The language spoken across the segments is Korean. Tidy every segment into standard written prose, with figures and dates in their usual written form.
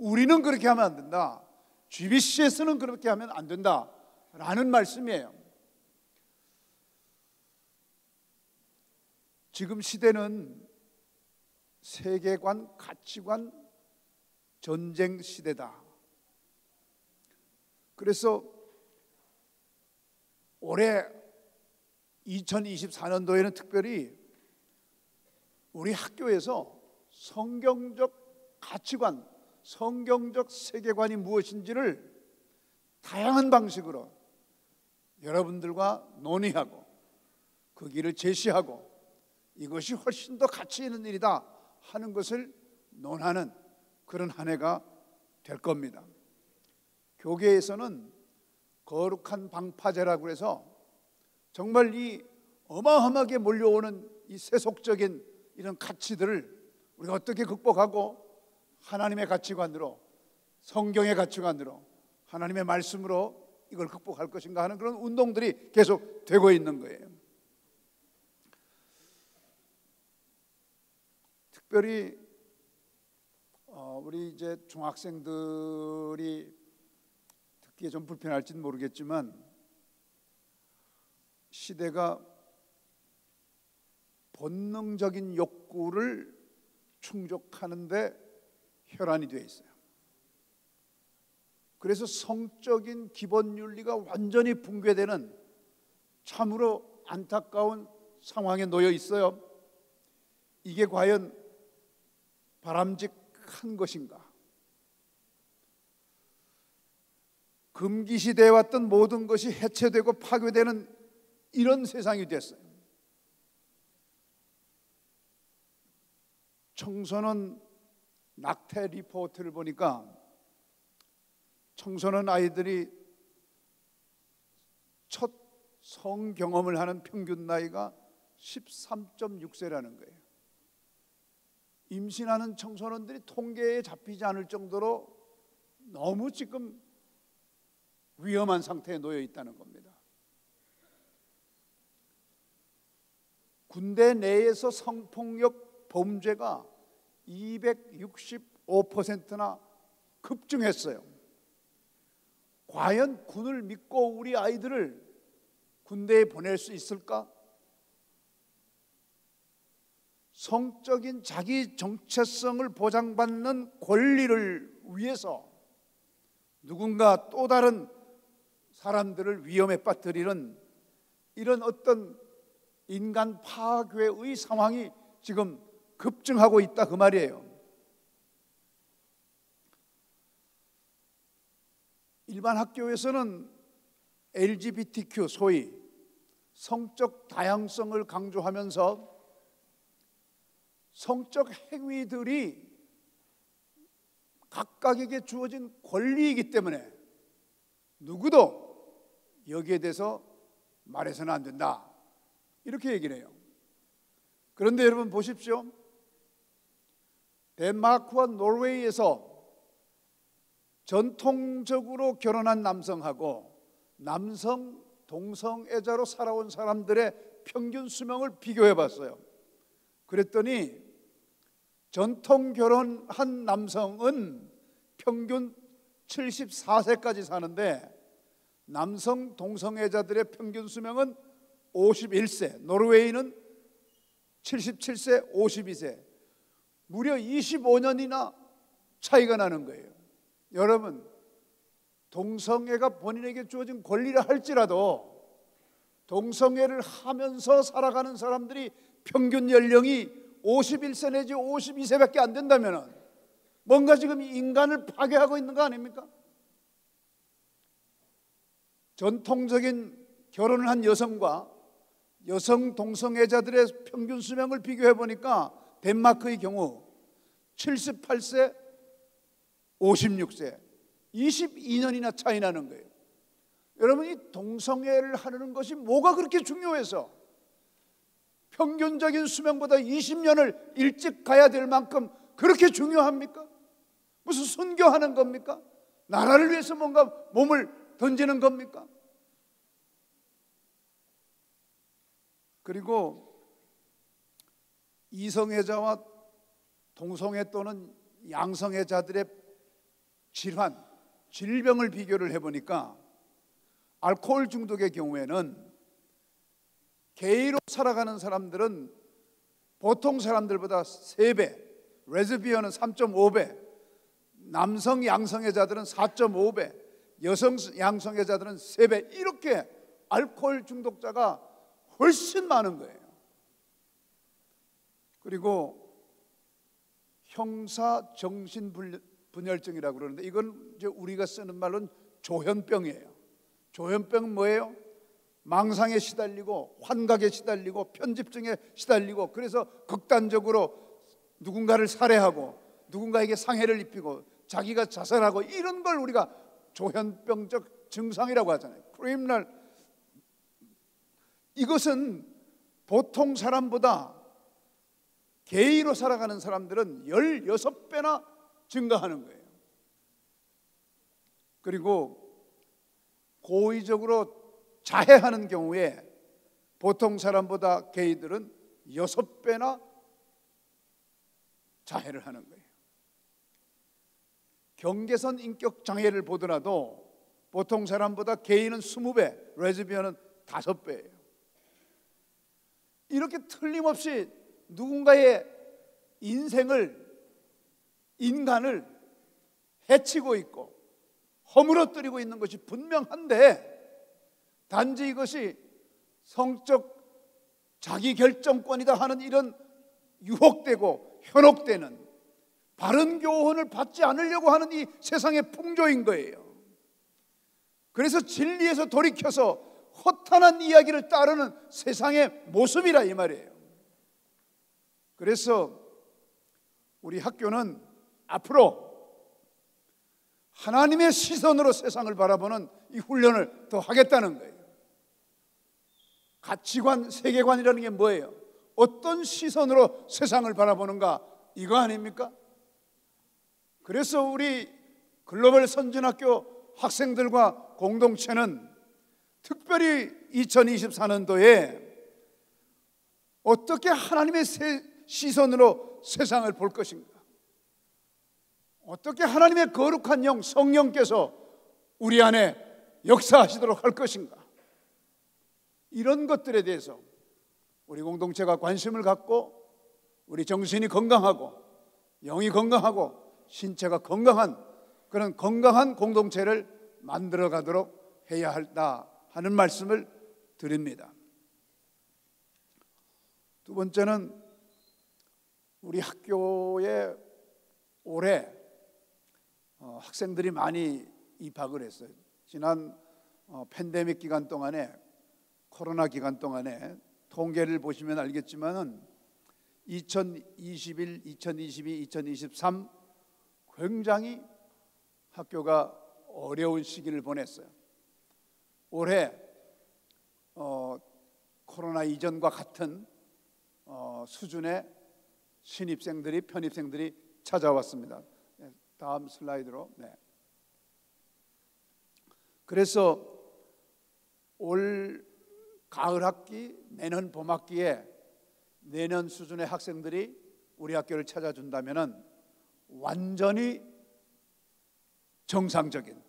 우리는 그렇게 하면 안 된다. GBC에서는 그렇게 하면 안 된다라는 말씀이에요. 지금 시대는 세계관, 가치관, 전쟁 시대다. 그래서 올해 2024년도에는 특별히 우리 학교에서 성경적 가치관, 성경적 세계관이 무엇인지를 다양한 방식으로 여러분들과 논의하고 그 길을 제시하고 이것이 훨씬 더 가치 있는 일이다 하는 것을 논하는 그런 한 해가 될 겁니다. 교계에서는 거룩한 방파제라고 해서 정말 이 어마어마하게 몰려오는 이 세속적인 이런 가치들을 우리가 어떻게 극복하고 하나님의 가치관으로, 성경의 가치관으로, 하나님의 말씀으로 이걸 극복할 것인가 하는 그런 운동들이 계속 되고 있는 거예요. 특별히 우리 이제 중학생들이 듣기에 좀 불편할지는 모르겠지만 시대가 본능적인 욕구를 충족하는데 혈안이 되어 있어요. 그래서 성적인 기본 윤리가 완전히 붕괴되는 참으로 안타까운 상황에 놓여 있어요. 이게 과연 바람직한 것인가? 금기시대에 왔던 모든 것이 해체되고 파괴되는 이런 세상이 됐어요. 청소년 낙태 리포트를 보니까 청소년 아이들이 첫 성경험을 하는 평균 나이가 13.6세라는 거예요. 임신하는 청소년들이 통계에 잡히지 않을 정도로 너무 지금 위험한 상태에 놓여 있다는 겁니다. 군대 내에서 성폭력 범죄가 265%나 급증했어요. 과연 군을 믿고 우리 아이들을 군대에 보낼 수 있을까? 성적인 자기 정체성을 보장받는 권리를 위해서 누군가 또 다른 사람들을 위험에 빠뜨리는 이런 어떤 인간 파괴의 상황이 지금 급증하고 있다 그 말이에요. 일반 학교에서는 LGBTQ 소위 성적 다양성을 강조하면서 성적 행위들이 각각에게 주어진 권리이기 때문에 누구도 여기에 대해서 말해서는 안 된다 이렇게 얘기를 해요. 그런데 여러분 보십시오. 덴마크와 노르웨이에서 전통적으로 결혼한 남성하고 남성 동성애자로 살아온 사람들의 평균 수명을 비교해 봤어요. 그랬더니 전통 결혼한 남성은 평균 74세까지 사는데 남성 동성애자들의 평균 수명은 51세, 노르웨이는 77세, 52세, 무려 25년이나 차이가 나는 거예요. 여러분, 동성애가 본인에게 주어진 권리라 할지라도 동성애를 하면서 살아가는 사람들이 평균 연령이 51세 내지 52세밖에 안 된다면 뭔가 지금 인간을 파괴하고 있는 거 아닙니까? 전통적인 결혼을 한 여성과 여성 동성애자들의 평균 수명을 비교해 보니까 덴마크의 경우 78세, 56세, 22년이나 차이 나는 거예요. 여러분이 동성애를 하는 것이 뭐가 그렇게 중요해서 평균적인 수명보다 20년을 일찍 가야 될 만큼 그렇게 중요합니까? 무슨 순교하는 겁니까? 나라를 위해서 뭔가 몸을 던지는 겁니까? 그리고 이성애자와 동성애 또는 양성애자들의 질환, 질병을 비교를 해보니까 알코올 중독의 경우에는 게이로 살아가는 사람들은 보통 사람들보다 3배, 레즈비언은 3.5배, 남성 양성애자들은 4.5배, 여성 양성애자들은 3배, 이렇게 알코올 중독자가 훨씬 많은 거예요. 그리고 형사 정신분열증이라고 그러는데 이건 이제 우리가 쓰는 말로는 조현병이에요. 조현병은 뭐예요? 망상에 시달리고 환각에 시달리고 편집증에 시달리고, 그래서 극단적으로 누군가를 살해하고 누군가에게 상해를 입히고 자기가 자살하고, 이런 걸 우리가 조현병적 증상이라고 하잖아요. 크리미널. 이것은 보통 사람보다 게이로 살아가는 사람들은 16배나 증가하는 거예요. 그리고 고의적으로 자해하는 경우에 보통 사람보다 게이들은 6배나 자해를 하는 거예요. 경계선 인격 장애를 보더라도 보통 사람보다 게이는 20배, 레즈비언은 5배예요. 이렇게 틀림없이 누군가의 인간을 해치고 있고 허물어뜨리고 있는 것이 분명한데, 단지 이것이 성적 자기결정권이다 하는 이런 유혹되고 현혹되는 바른 교훈을 받지 않으려고 하는 이 세상의 풍조인 거예요. 그래서 진리에서 돌이켜서 허탄한 이야기를 따르는 세상의 모습이라 이 말이에요. 그래서 우리 학교는 앞으로 하나님의 시선으로 세상을 바라보는 이 훈련을 더 하겠다는 거예요. 가치관, 세계관이라는 게 뭐예요? 어떤 시선으로 세상을 바라보는가, 이거 아닙니까? 그래서 우리 글로벌 선진학교 학생들과 공동체는 특별히 2024년도에 어떻게 하나님의 시선으로 세상을 볼 것인가, 어떻게 하나님의 거룩한 영 성령께서 우리 안에 역사하시도록 할 것인가, 이런 것들에 대해서 우리 공동체가 관심을 갖고 우리 정신이 건강하고 영이 건강하고 신체가 건강한 그런 건강한 공동체를 만들어 가도록 해야 한다 하는 말씀을 드립니다. 두 번째는 우리 학교에 올해 학생들이 많이 입학을 했어요. 지난 팬데믹 기간 동안에, 코로나 기간 동안에 통계를 보시면 알겠지만은 2021, 2022, 2023 굉장히 학교가 어려운 시기를 보냈어요. 올해 코로나 이전과 같은 수준의 신입생들이, 편입생들이 찾아왔습니다. 다음 슬라이드로. 네. 그래서 올 가을 학기, 내년 봄 학기에 내년 수준의 학생들이 우리 학교를 찾아준다면은 완전히 정상적인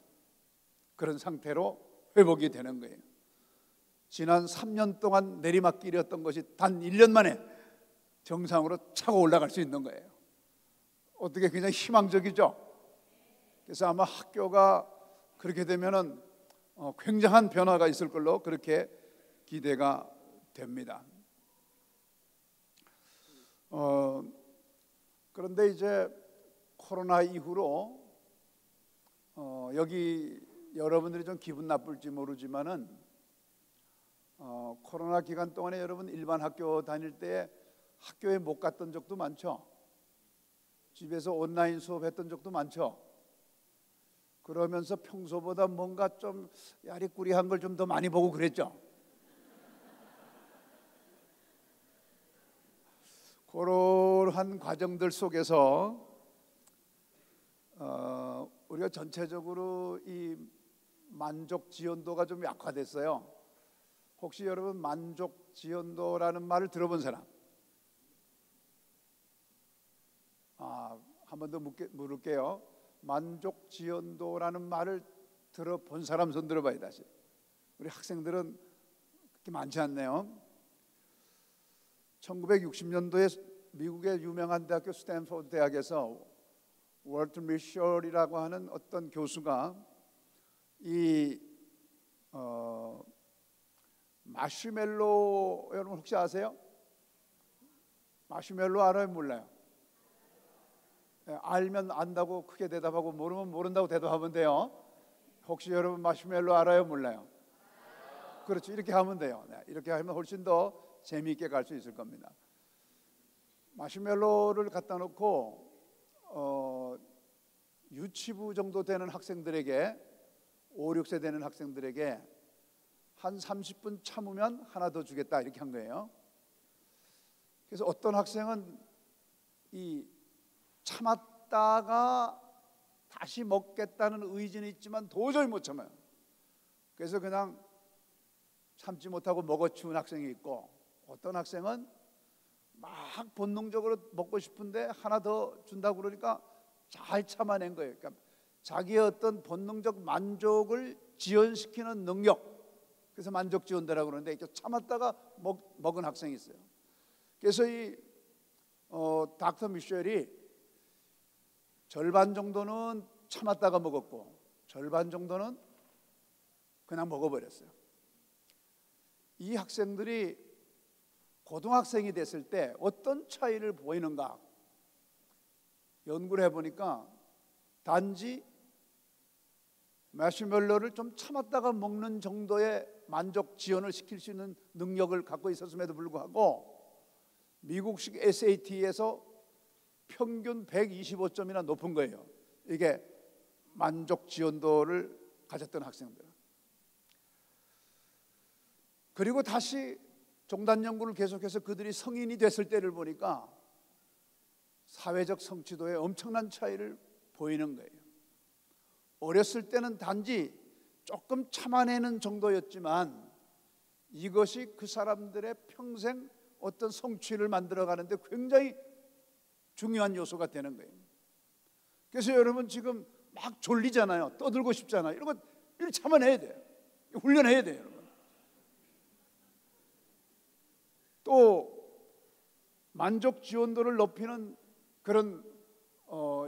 그런 상태로 회복이 되는 거예요. 지난 3년 동안 내리막길이었던 것이 단 1년 만에 정상으로 차고 올라갈 수 있는 거예요. 어떻게 굉장히 희망적이죠? 그래서 아마 학교가 그렇게 되면은 굉장한 변화가 있을 걸로 그렇게 기대가 됩니다. 그런데 이제 코로나 이후로 여기 여러분들이 좀 기분 나쁠지 모르지만은 코로나 기간 동안에 여러분 일반 학교 다닐 때 학교에 못 갔던 적도 많죠. 집에서 온라인 수업했던 적도 많죠. 그러면서 평소보다 뭔가 좀 야리꾸리한 걸 좀 더 많이 보고 그랬죠. 그러한 과정들 속에서 우리가 전체적으로 이 만족 지연도가 좀 약화됐어요. 혹시 여러분 만족 지연도라는 말을 들어본 사람? 한 번 더 물을게요. 만족지원도라는 말을 들어본 사람 손 들어봐야 다시. 우리 학생들은 그렇게 많지 않네요. 1960년도에 미국의 유명한 대학교 스탠포드 대학에서 월트 미셜이라고 하는 어떤 교수가 이 마시멜로, 여러분 혹시 아세요? 마시멜로 알아요? 몰라요? 알면 안다고 크게 대답하고 모르면 모른다고 대답하면 돼요. 혹시 여러분 마시멜로 알아요? 몰라요? 그렇죠. 이렇게 하면 돼요. 이렇게 하면 훨씬 더 재미있게 갈 수 있을 겁니다. 마시멜로를 갖다 놓고 유치부 정도 되는 학생들에게 5, 6세 되는 학생들에게 한 30분 참으면 하나 더 주겠다 이렇게 한 거예요. 그래서 어떤 학생은 이 참았다가 다시 먹겠다는 의지는 있지만 도저히 못 참아요. 그래서 그냥 참지 못하고 먹어치운 학생이 있고, 어떤 학생은 막 본능적으로 먹고 싶은데 하나 더 준다고 그러니까 잘 참아낸 거예요. 그러니까 자기의 어떤 본능적 만족을 지연시키는 능력, 그래서 만족지원도라고 그러는데 이렇게 참았다가 먹은 학생이 있어요. 그래서 이 닥터 미셸이 절반 정도는 참았다가 먹었고 절반 정도는 그냥 먹어버렸어요. 이 학생들이 고등학생이 됐을 때 어떤 차이를 보이는가 연구를 해보니까 단지 마시멜로를 좀 참았다가 먹는 정도의 만족 지연을 시킬 수 있는 능력을 갖고 있었음에도 불구하고 미국식 SAT에서 평균 125점이나 높은 거예요. 이게 만족 지연도를 가졌던 학생들. 그리고 다시 종단 연구를 계속해서 그들이 성인이 됐을 때를 보니까 사회적 성취도에 엄청난 차이를 보이는 거예요. 어렸을 때는 단지 조금 참아내는 정도였지만 이것이 그 사람들의 평생 어떤 성취를 만들어가는데 굉장히 중요한 요소가 되는 거예요. 그래서 여러분 지금 막 졸리잖아요. 떠들고 싶잖아요. 이런 거 이렇게 참아내야 돼요. 훈련해야 돼요, 여러분. 또 만족 지원도를 높이는 그런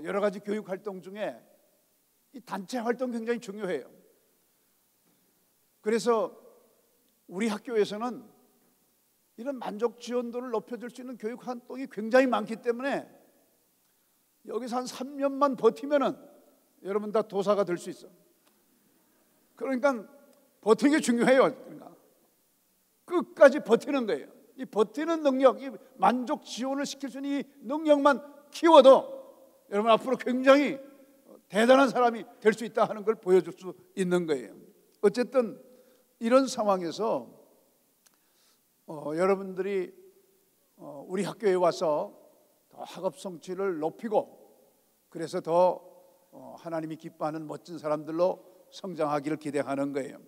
여러 가지 교육 활동 중에 이 단체 활동 굉장히 중요해요. 그래서 우리 학교에서는 이런 만족 지원도를 높여줄 수 있는 교육 활동이 굉장히 많기 때문에 여기서 한 3년만 버티면은 여러분 다 도사가 될 수 있어. 그러니까 버티는 게 중요해요. 그러니까 끝까지 버티는 거예요. 이 버티는 능력, 이 만족 지원을 시킬 수 있는 이 능력만 키워도 여러분 앞으로 굉장히 대단한 사람이 될 수 있다 하는 걸 보여줄 수 있는 거예요. 어쨌든 이런 상황에서 여러분들이 우리 학교에 와서 더 학업 성취를 높이고 그래서 더 하나님이 기뻐하는 멋진 사람들로 성장하기를 기대하는 거예요.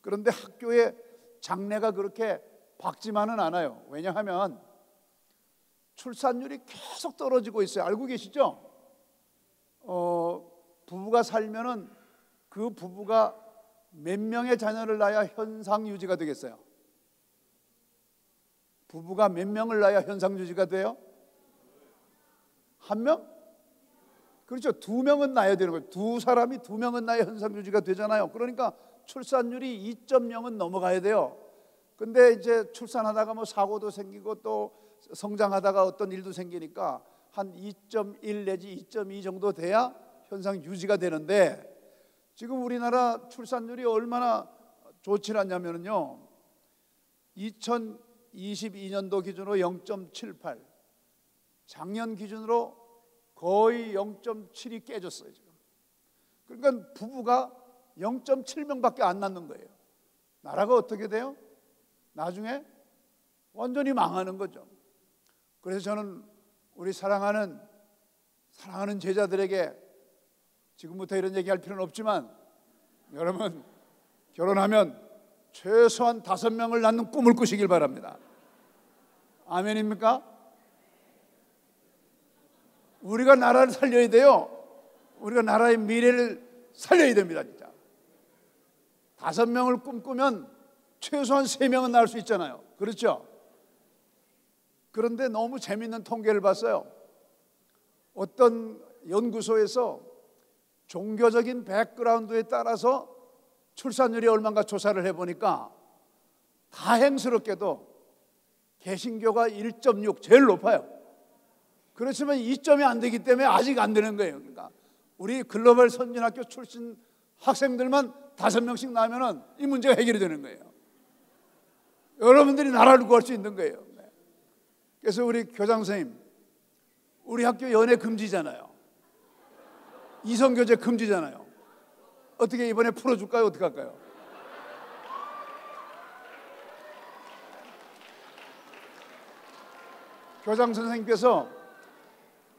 그런데 학교의 장래가 그렇게 밝지만은 않아요. 왜냐하면 출산율이 계속 떨어지고 있어요. 알고 계시죠? 부부가 살면은 그 부부가 몇 명의 자녀를 낳아야 현상 유지가 되겠어요? 부부가 몇 명을 낳아야 현상 유지가 돼요? 한 명? 그렇죠. 2명은 낳아야 되는 거예요. 두 사람이 2명은 낳아야 현상 유지가 되잖아요. 그러니까 출산율이 2.0은 넘어가야 돼요. 근데 이제 출산하다가 뭐 사고도 생기고 또 성장하다가 어떤 일도 생기니까 한 2.1 내지 2.2 정도 돼야 현상 유지가 되는데 지금 우리나라 출산율이 얼마나 좋지 않냐면요 2022년도 기준으로 0.78 작년 기준으로 거의 0.7이 깨졌어요 지금. 그러니까 부부가 0.7명밖에 안 낳는 거예요. 나라가 어떻게 돼요? 나중에 완전히 망하는 거죠. 그래서 저는 우리 사랑하는 제자들에게 지금부터 이런 얘기할 필요는 없지만 여러분 결혼하면 최소한 5명을 낳는 꿈을 꾸시길 바랍니다. 아멘입니까? 우리가 나라를 살려야 돼요. 우리가 나라의 미래를 살려야 됩니다. 진짜 5명을 꿈꾸면 최소한 3명은 낳을 수 있잖아요. 그렇죠? 그런데 너무 재미있는 통계를 봤어요. 어떤 연구소에서 종교적인 백그라운드에 따라서 출산율이 얼마인가 조사를 해보니까 다행스럽게도 개신교가 1.6 제일 높아요. 그렇지만 2점이 안 되기 때문에 아직 안 되는 거예요. 그러니까 우리 글로벌 선진학교 출신 학생들만 5명씩 나면은 이 문제가 해결이 되는 거예요. 여러분들이 나라를 구할 수 있는 거예요. 그래서 우리 교장 선생님, 우리 학교 연애 금지잖아요. 이성교제 금지잖아요. 어떻게 이번에 풀어줄까요? 어떻게 할까요? 교장 선생님께서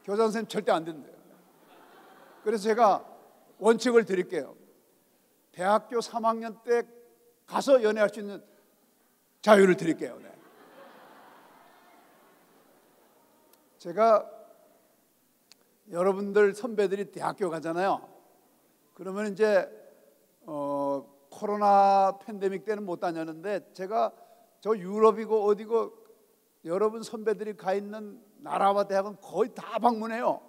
교장 선생님 절대 안 된대요. 그래서 제가 원칙을 드릴게요. 대학교 3학년 때 가서 연애할 수 있는 자유를 드릴게요. 네. 제가 여러분들 선배들이 대학교 가잖아요. 그러면 이제 코로나 팬데믹 때는 못 다녔는데 제가 저 유럽이고 어디고 여러분 선배들이 가 있는 나라와 대학은 거의 다 방문해요.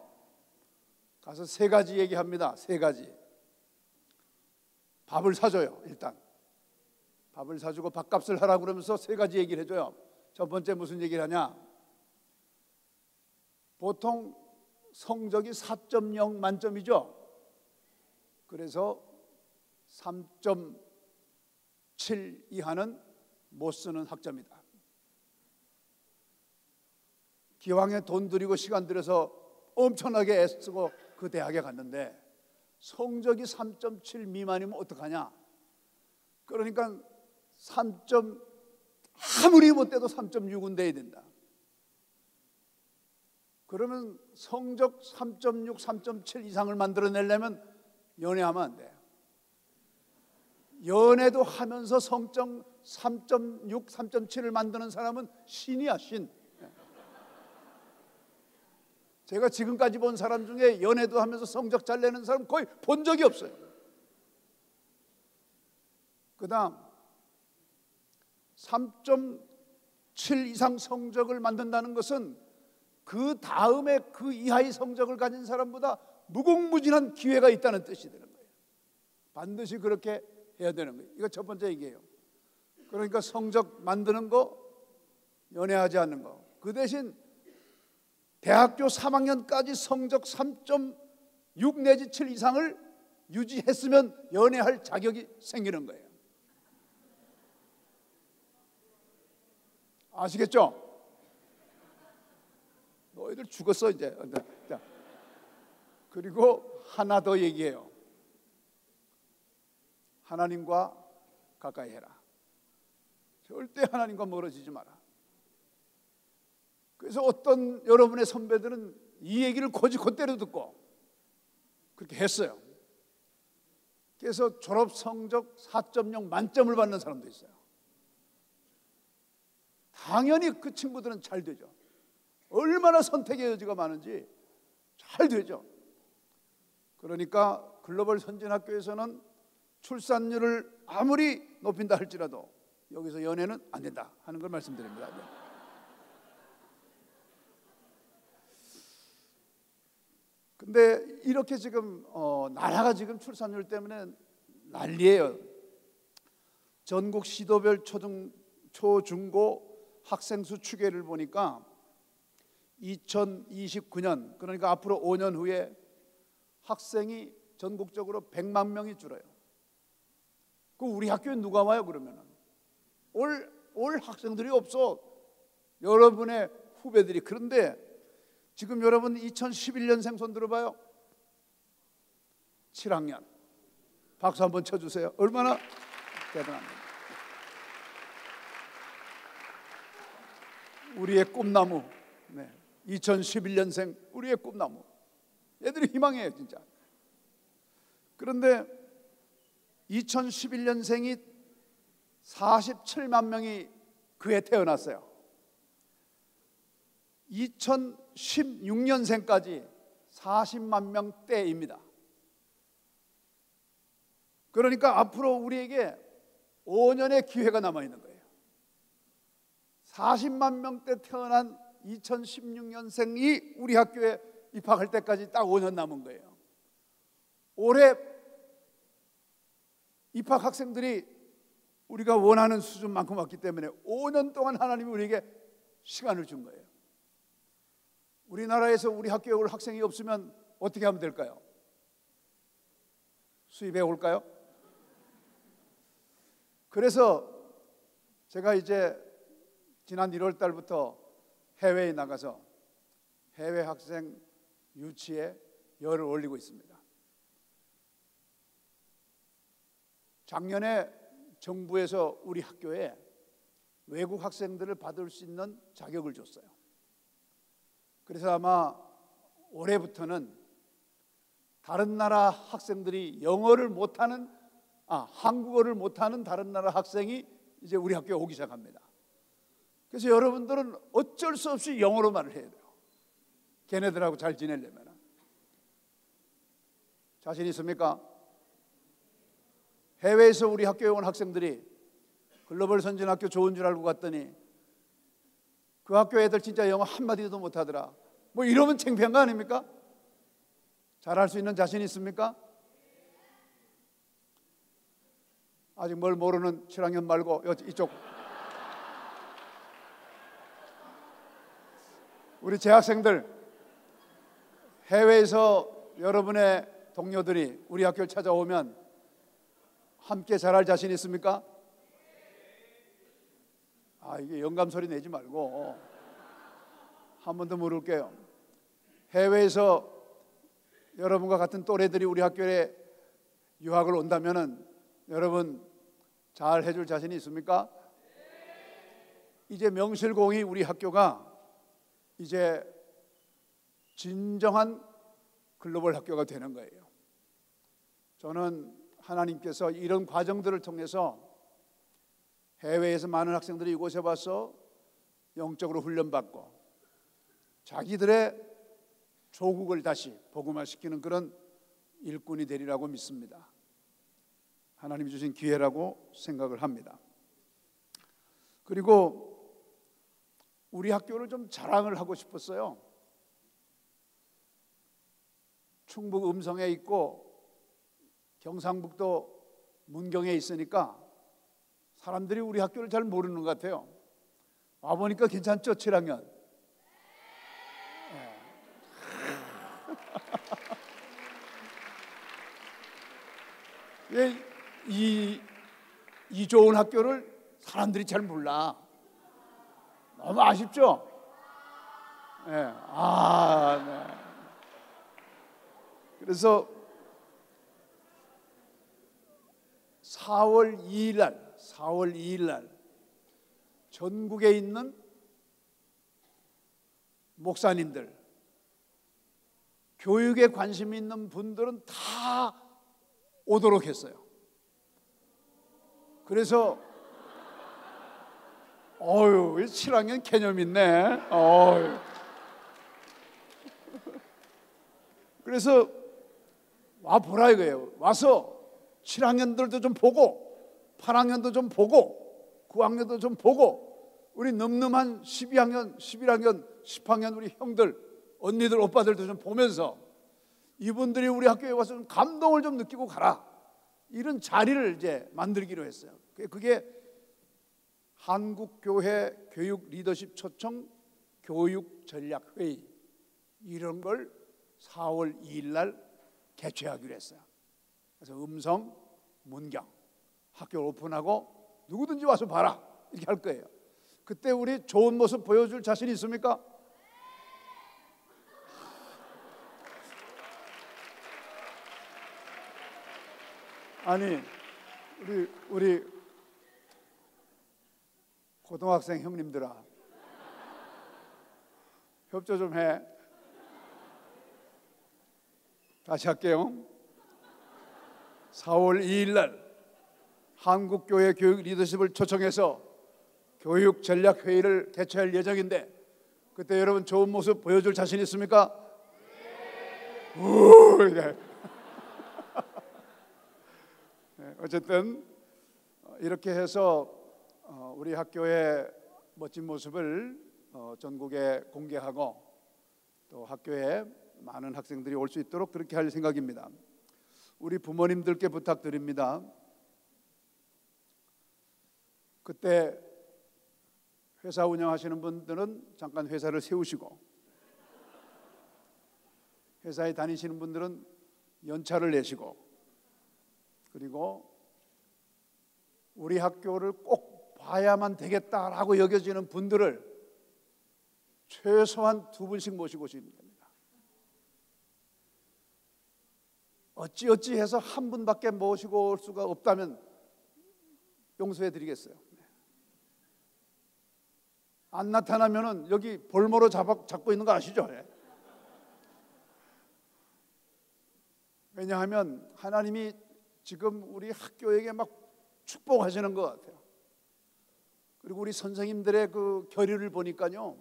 가서 3가지 얘기합니다. 3가지. 밥을 사줘요. 일단 밥을 사주고 밥값을 하라고 그러면서 3가지 얘기를 해줘요. 첫 번째 무슨 얘기를 하냐? 보통 성적이 4.0 만점이죠. 그래서 3.7 이하는 못 쓰는 학점이다. 기왕에 돈 들이고 시간 들여서 엄청나게 애쓰고 그 대학에 갔는데 성적이 3.7 미만이면 어떡하냐? 그러니까 아무리 못돼도 3.6은 돼야 된다. 그러면 성적 3.6, 3.7 이상을 만들어내려면 연애하면 안 돼요. 연애도 하면서 성적 3.6, 3.7을 만드는 사람은 신이야, 신. 제가 지금까지 본 사람 중에 연애도 하면서 성적 잘 내는 사람 거의 본 적이 없어요. 그 다음 3.7 이상 성적을 만든다는 것은 그 다음에 그 이하의 성적을 가진 사람보다 무궁무진한 기회가 있다는 뜻이 되는 거예요. 반드시 그렇게 해야 되는 거예요. 이거 첫 번째 얘기예요. 그러니까 성적 만드는 거, 연애하지 않는 거. 그 대신 대학교 3학년까지 성적 3.6 내지 7 이상을 유지했으면 연애할 자격이 생기는 거예요. 아시겠죠? 너희들 죽었어 이제. 자, 그리고 하나 더 얘기해요. 하나님과 가까이 해라. 절대 하나님과 멀어지지 마라. 그래서 어떤 여러분의 선배들은 이 얘기를 곧대로 듣고 그렇게 했어요. 그래서 졸업 성적 4.0 만점을 받는 사람도 있어요. 당연히 그 친구들은 잘 되죠. 얼마나 선택의 여지가 많은지 잘 되죠. 그러니까 글로벌 선진학교에서는 출산율을 아무리 높인다 할지라도 여기서 연애는 안 된다 하는 걸 말씀드립니다. 근데 이렇게 지금 나라가 지금 출산율 때문에 난리예요. 전국 시도별 초중고 학생 수 추계를 보니까 2029년 그러니까 앞으로 5년 후에 학생이 전국적으로 100만 명이 줄어요. 그 우리 학교에 누가 와요 그러면은? 올 학생들이 없어. 여러분의 후배들이. 그런데 지금 여러분 2011년생 손 들어봐요. 7학년. 박수 한번 쳐주세요. 얼마나 대단합니까? 우리의 꿈나무. 네. 2011년생 우리의 꿈나무. 애들이 희망해요 진짜. 그런데 2011년생이 47만 명이 그해 태어났어요. 2016년생까지 40만 명대입니다. 그러니까 앞으로 우리에게 5년의 기회가 남아있는 거예요. 40만 명대 태어난 2016년생이 우리 학교에 입학할 때까지 딱 5년 남은 거예요. 올해 입학 학생들이 우리가 원하는 수준만큼 왔기 때문에 5년 동안 하나님이 우리에게 시간을 준 거예요. 우리나라에서 우리 학교에 올 학생이 없으면 어떻게 하면 될까요? 수입해 올까요? 그래서 제가 이제 지난 1월 달부터 해외에 나가서 해외 학생 유치에 열을 올리고 있습니다. 작년에 정부에서 우리 학교에 외국 학생들을 받을 수 있는 자격을 줬어요. 그래서 아마 올해부터는 다른 나라 학생들이 영어를 못하는 한국어를 못하는 다른 나라 학생이 이제 우리 학교에 오기 시작합니다. 그래서 여러분들은 어쩔 수 없이 영어로 말을 해야 돼요. 걔네들하고 잘 지내려면. 자신 있습니까? 해외에서 우리 학교에 온 학생들이 글로벌 선진학교 좋은 줄 알고 갔더니 그 학교 애들 진짜 영어 한마디도 못하더라. 뭐 이러면 창피한 거 아닙니까? 잘할 수 있는 자신 있습니까? 아직 뭘 모르는 7학년 말고 이쪽 우리 재학생들, 해외에서 여러분의 동료들이 우리 학교를 찾아오면 함께 잘할 자신 있습니까? 이게 영감 소리 내지 말고 한 번 더 물을게요. 해외에서 여러분과 같은 또래들이 우리 학교에 유학을 온다면은 여러분 잘 해줄 자신이 있습니까? 이제 명실공히 우리 학교가 이제 진정한 글로벌 학교가 되는 거예요. 저는 하나님께서 이런 과정들을 통해서 해외에서 많은 학생들이 이곳에 와서 영적으로 훈련받고 자기들의 조국을 다시 복음화시키는 그런 일꾼이 되리라고 믿습니다. 하나님이 주신 기회라고 생각을 합니다. 그리고 우리 학교를 좀 자랑을 하고 싶었어요. 충북 음성에 있고 경상북도 문경에 있으니까 사람들이 우리 학교를 잘 모르는 것 같아요. 와보니까 괜찮죠? 7학년. 네. 이 좋은 학교를 사람들이 잘 몰라. 너무 아쉽죠? 네. 네. 그래서 4월 2일 날 전국에 있는 목사님들, 교육에 관심 있는 분들은 다 오도록 했어요. 그래서 7학년 개념 있네. 그래서 와 보라 이거예요. 와서 7학년들도 좀 보고 8학년도 좀 보고 9학년도 좀 보고 우리 늠름한 12학년, 11학년, 10학년 우리 형들, 언니들, 오빠들도 좀 보면서 이분들이 우리 학교에 와서 좀 감동을 좀 느끼고 가라. 이런 자리를 이제 만들기로 했어요. 그게 한국교회 교육 리더십 초청 교육 전략 회의 이런 걸 4월 2일 날 개최하기로 했어요. 그래서 음성, 문경 학교 오픈하고 누구든지 와서 봐라 이렇게 할 거예요. 그때 우리 좋은 모습 보여줄 자신 있습니까? 아니 우리 고등학생 형님들아 협조 좀 해. 다시 할게요. 4월 2일 날 한국교회 교육 리더십을 초청해서 교육 전략 회의를 개최할 예정인데 그때 여러분 좋은 모습 보여줄 자신 있습니까? 네. 어쨌든 이렇게 해서 우리 학교의 멋진 모습을 전국에 공개하고 또 학교에 많은 학생들이 올 수 있도록 그렇게 할 생각입니다. 우리 부모님들께 부탁드립니다. 그때 회사 운영하시는 분들은 잠깐 회사를 세우시고, 회사에 다니시는 분들은 연차를 내시고, 그리고 우리 학교를 꼭 봐야만 되겠다라고 여겨지는 분들을 최소한 2분씩 모시고 오시면 됩니다. 어찌어찌 해서 한 분밖에 모시고 올 수가 없다면 용서해 드리겠어요. 안 나타나면은 여기 볼모로 잡고 있는 거 아시죠? 왜냐하면 하나님이 지금 우리 학교에게 막 축복하시는 것 같아요. 그리고 우리 선생님들의 그 결의를 보니까요,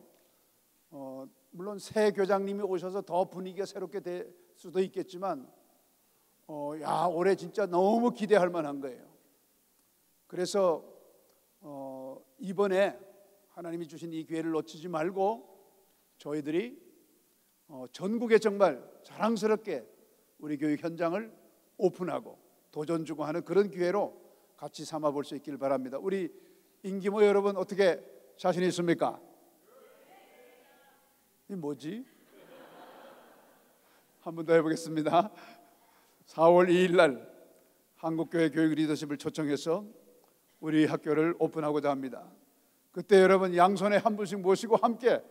물론 새 교장님이 오셔서 더 분위기가 새롭게 될 수도 있겠지만, 올해 진짜 너무 기대할 만한 거예요. 그래서 이번에 하나님이 주신 이 기회를 놓치지 말고 저희들이 전국에 정말 자랑스럽게 우리 교육 현장을 오픈하고 도전 주고 하는 그런 기회로 같이 삼아 볼 수 있길 바랍니다. 우리 임기모 여러분 어떻게 자신 있습니까? 이 뭐지? 한 번 더 해보겠습니다. 4월 2일 날 한국교회 교육 리더십을 초청해서 우리 학교를 오픈하고자 합니다. 그때 여러분 양손에 한 분씩 모시고 함께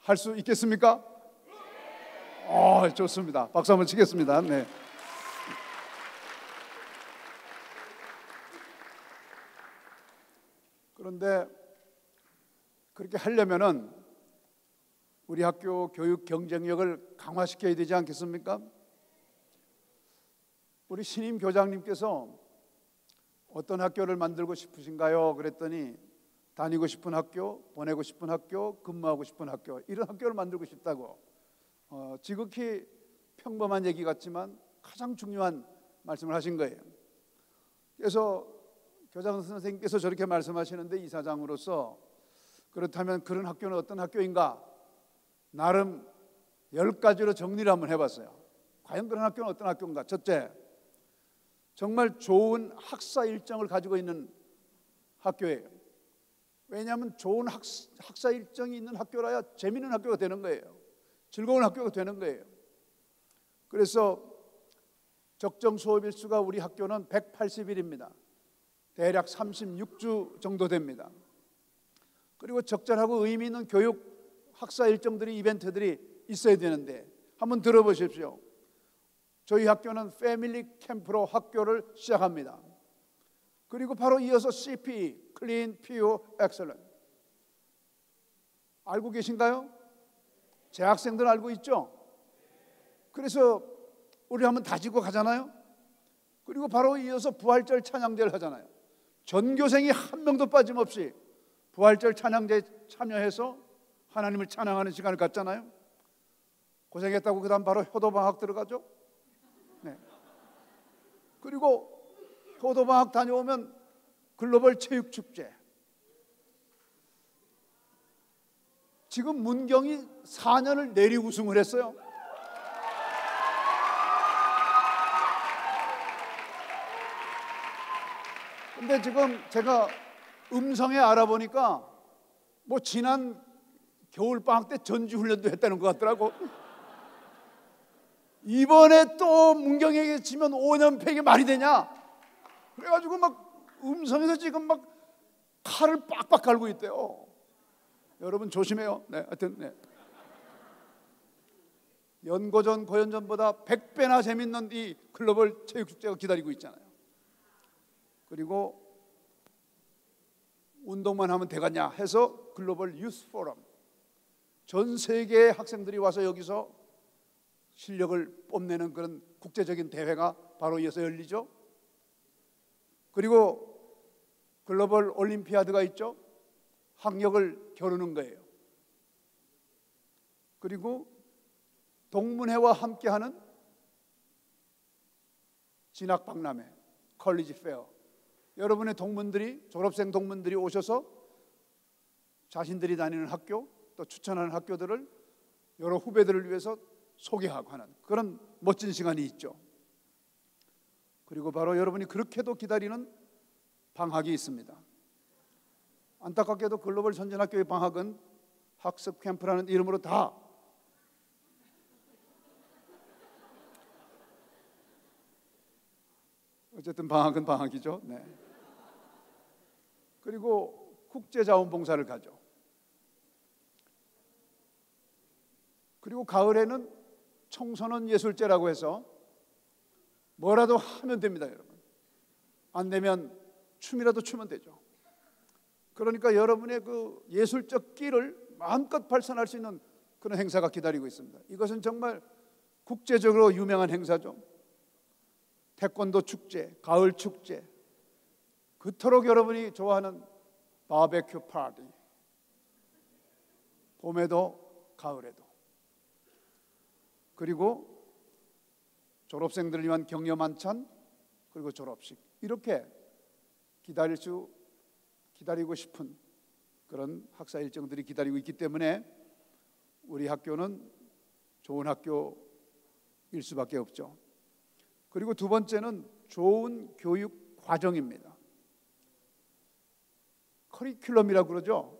할 수 있겠습니까? 좋습니다. 박수 한번 치겠습니다. 네. 그런데 그렇게 하려면은 우리 학교 교육 경쟁력을 강화시켜야 되지 않겠습니까? 우리 신임 교장님께서 어떤 학교를 만들고 싶으신가요? 그랬더니 다니고 싶은 학교, 보내고 싶은 학교, 근무하고 싶은 학교, 이런 학교를 만들고 싶다고. 지극히 평범한 얘기 같지만 가장 중요한 말씀을 하신 거예요. 그래서 교장 선생님께서 저렇게 말씀하시는데 이사장으로서 그렇다면 그런 학교는 어떤 학교인가? 나름 10가지로 정리를 한번 해봤어요. 과연 그런 학교는 어떤 학교인가? 첫째, 정말 좋은 학사 일정을 가지고 있는 학교예요. 왜냐하면 좋은 학사 일정이 있는 학교라야 재미있는 학교가 되는 거예요. 즐거운 학교가 되는 거예요. 그래서 적정 수업일수가 우리 학교는 180일입니다. 대략 36주 정도 됩니다. 그리고 적절하고 의미 있는 교육 학사 일정들이, 이벤트들이 있어야 되는데 한번 들어보십시오. 저희 학교는 패밀리 캠프로 학교를 시작합니다. 그리고 바로 이어서 CPE, Clean, Pure, Excellent. 알고 계신가요? 재학생들 알고 있죠? 그래서 우리 한번 다지고 가잖아요. 그리고 바로 이어서 부활절 찬양제를 하잖아요. 전교생이 한 명도 빠짐없이 부활절 찬양제에 참여해서 하나님을 찬양하는 시간을 갖잖아요. 고생했다고 그 다음 바로 효도방학 들어가죠. 네. 그리고 효도방학 다녀오면 글로벌 체육축제. 지금 문경이 4년을 내리 우승을 했어요. 근데 지금 제가 음성에 알아보니까 뭐 지난 겨울방학 때 전지훈련도 했다는 것 같더라고. 이번에 또 문경에게 치면 5년 폐기 말이 되냐? 그래가지고 막 음성에서 지금 막 칼을 빡빡 갈고 있대요. 여러분 조심해요. 네, 하여튼 네. 연고전, 고연전보다 100배나 재밌는 이 글로벌 체육축제가 기다리고 있잖아요. 그리고 운동만 하면 되겠냐 해서 글로벌 유스 포럼, 전 세계의 학생들이 와서 여기서 실력을 뽐내는 그런 국제적인 대회가 바로 이어서 열리죠. 그리고 글로벌 올림피아드가 있죠. 학력을 겨루는 거예요. 그리고 동문회와 함께하는 진학박람회, 컬리지 페어. 여러분의 동문들이, 졸업생 동문들이 오셔서 자신들이 다니는 학교, 또 추천하는 학교들을 여러 후배들을 위해서 소개하고 하는 그런 멋진 시간이 있죠. 그리고 바로 여러분이 그렇게도 기다리는 방학이 있습니다. 안타깝게도 글로벌 선진학교의 방학은 학습 캠프라는 이름으로 다 어쨌든 방학은 방학이죠. 네. 그리고 국제자원봉사를 가죠. 그리고 가을에는 청소년 예술제라고 해서 뭐라도 하면 됩니다, 여러분. 안 되면 춤이라도 추면 되죠. 그러니까 여러분의 그 예술적 끼를 마음껏 발산할 수 있는 그런 행사가 기다리고 있습니다. 이것은 정말 국제적으로 유명한 행사죠. 태권도 축제, 가을 축제, 그토록 여러분이 좋아하는 바베큐 파티, 봄에도 가을에도. 그리고 졸업생들을 위한 격려 만찬, 그리고 졸업식, 이렇게 기다리고 싶은 그런 학사 일정들이 기다리고 있기 때문에 우리 학교는 좋은 학교일 수밖에 없죠. 그리고 두 번째는 좋은 교육 과정입니다. 커리큘럼이라고 그러죠.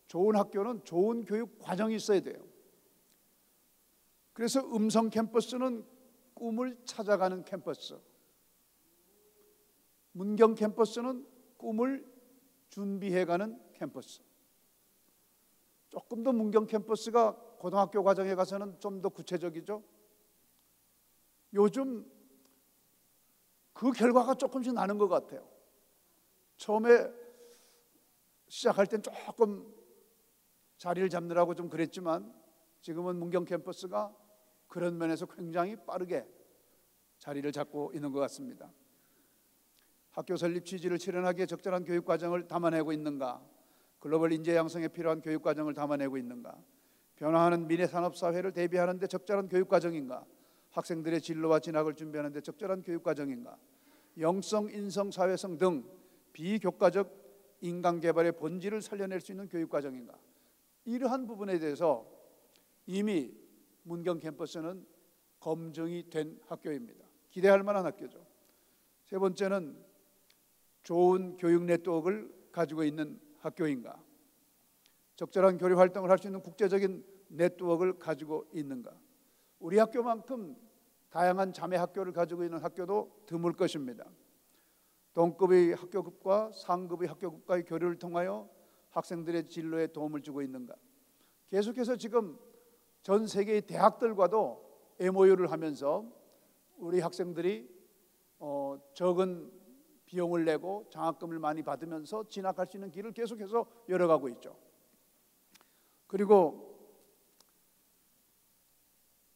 좋은 학교는 좋은 교육 과정이 있어야 돼요. 그래서 음성 캠퍼스는 꿈을 찾아가는 캠퍼스, 문경 캠퍼스는 꿈을 준비해가는 캠퍼스. 조금 더 문경 캠퍼스가 고등학교 과정에 가서는 좀 더 구체적이죠. 요즘 그 결과가 조금씩 나는 것 같아요. 처음에 시작할 땐 조금 자리를 잡느라고 좀 그랬지만 지금은 문경 캠퍼스가 그런 면에서 굉장히 빠르게 자리를 잡고 있는 것 같습니다. 학교 설립 취지를 실현하기에 적절한 교육 과정을 담아내고 있는가? 글로벌 인재 양성에 필요한 교육 과정을 담아내고 있는가? 변화하는 미래 산업 사회를 대비하는 데 적절한 교육 과정인가? 학생들의 진로와 진학을 준비하는 데 적절한 교육 과정인가? 영성, 인성, 사회성 등 비교과적 인간 개발의 본질을 살려낼 수 있는 교육 과정인가? 이러한 부분에 대해서 이미 문경 캠퍼스는 검증이 된 학교입니다. 기대할 만한 학교죠. 세 번째는 좋은 교육 네트워크를 가지고 있는 학교인가? 적절한 교류 활동을 할 수 있는 국제적인 네트워크를 가지고 있는가? 우리 학교만큼 다양한 자매 학교를 가지고 있는 학교도 드물 것입니다. 동급의 학교급과 상급의 학교급과의 교류를 통하여 학생들의 진로에 도움을 주고 있는가? 계속해서 지금 전 세계의 대학들과도 MOU를 하면서 우리 학생들이 적은 비용을 내고 장학금을 많이 받으면서 진학할 수 있는 길을 계속해서 열어가고 있죠. 그리고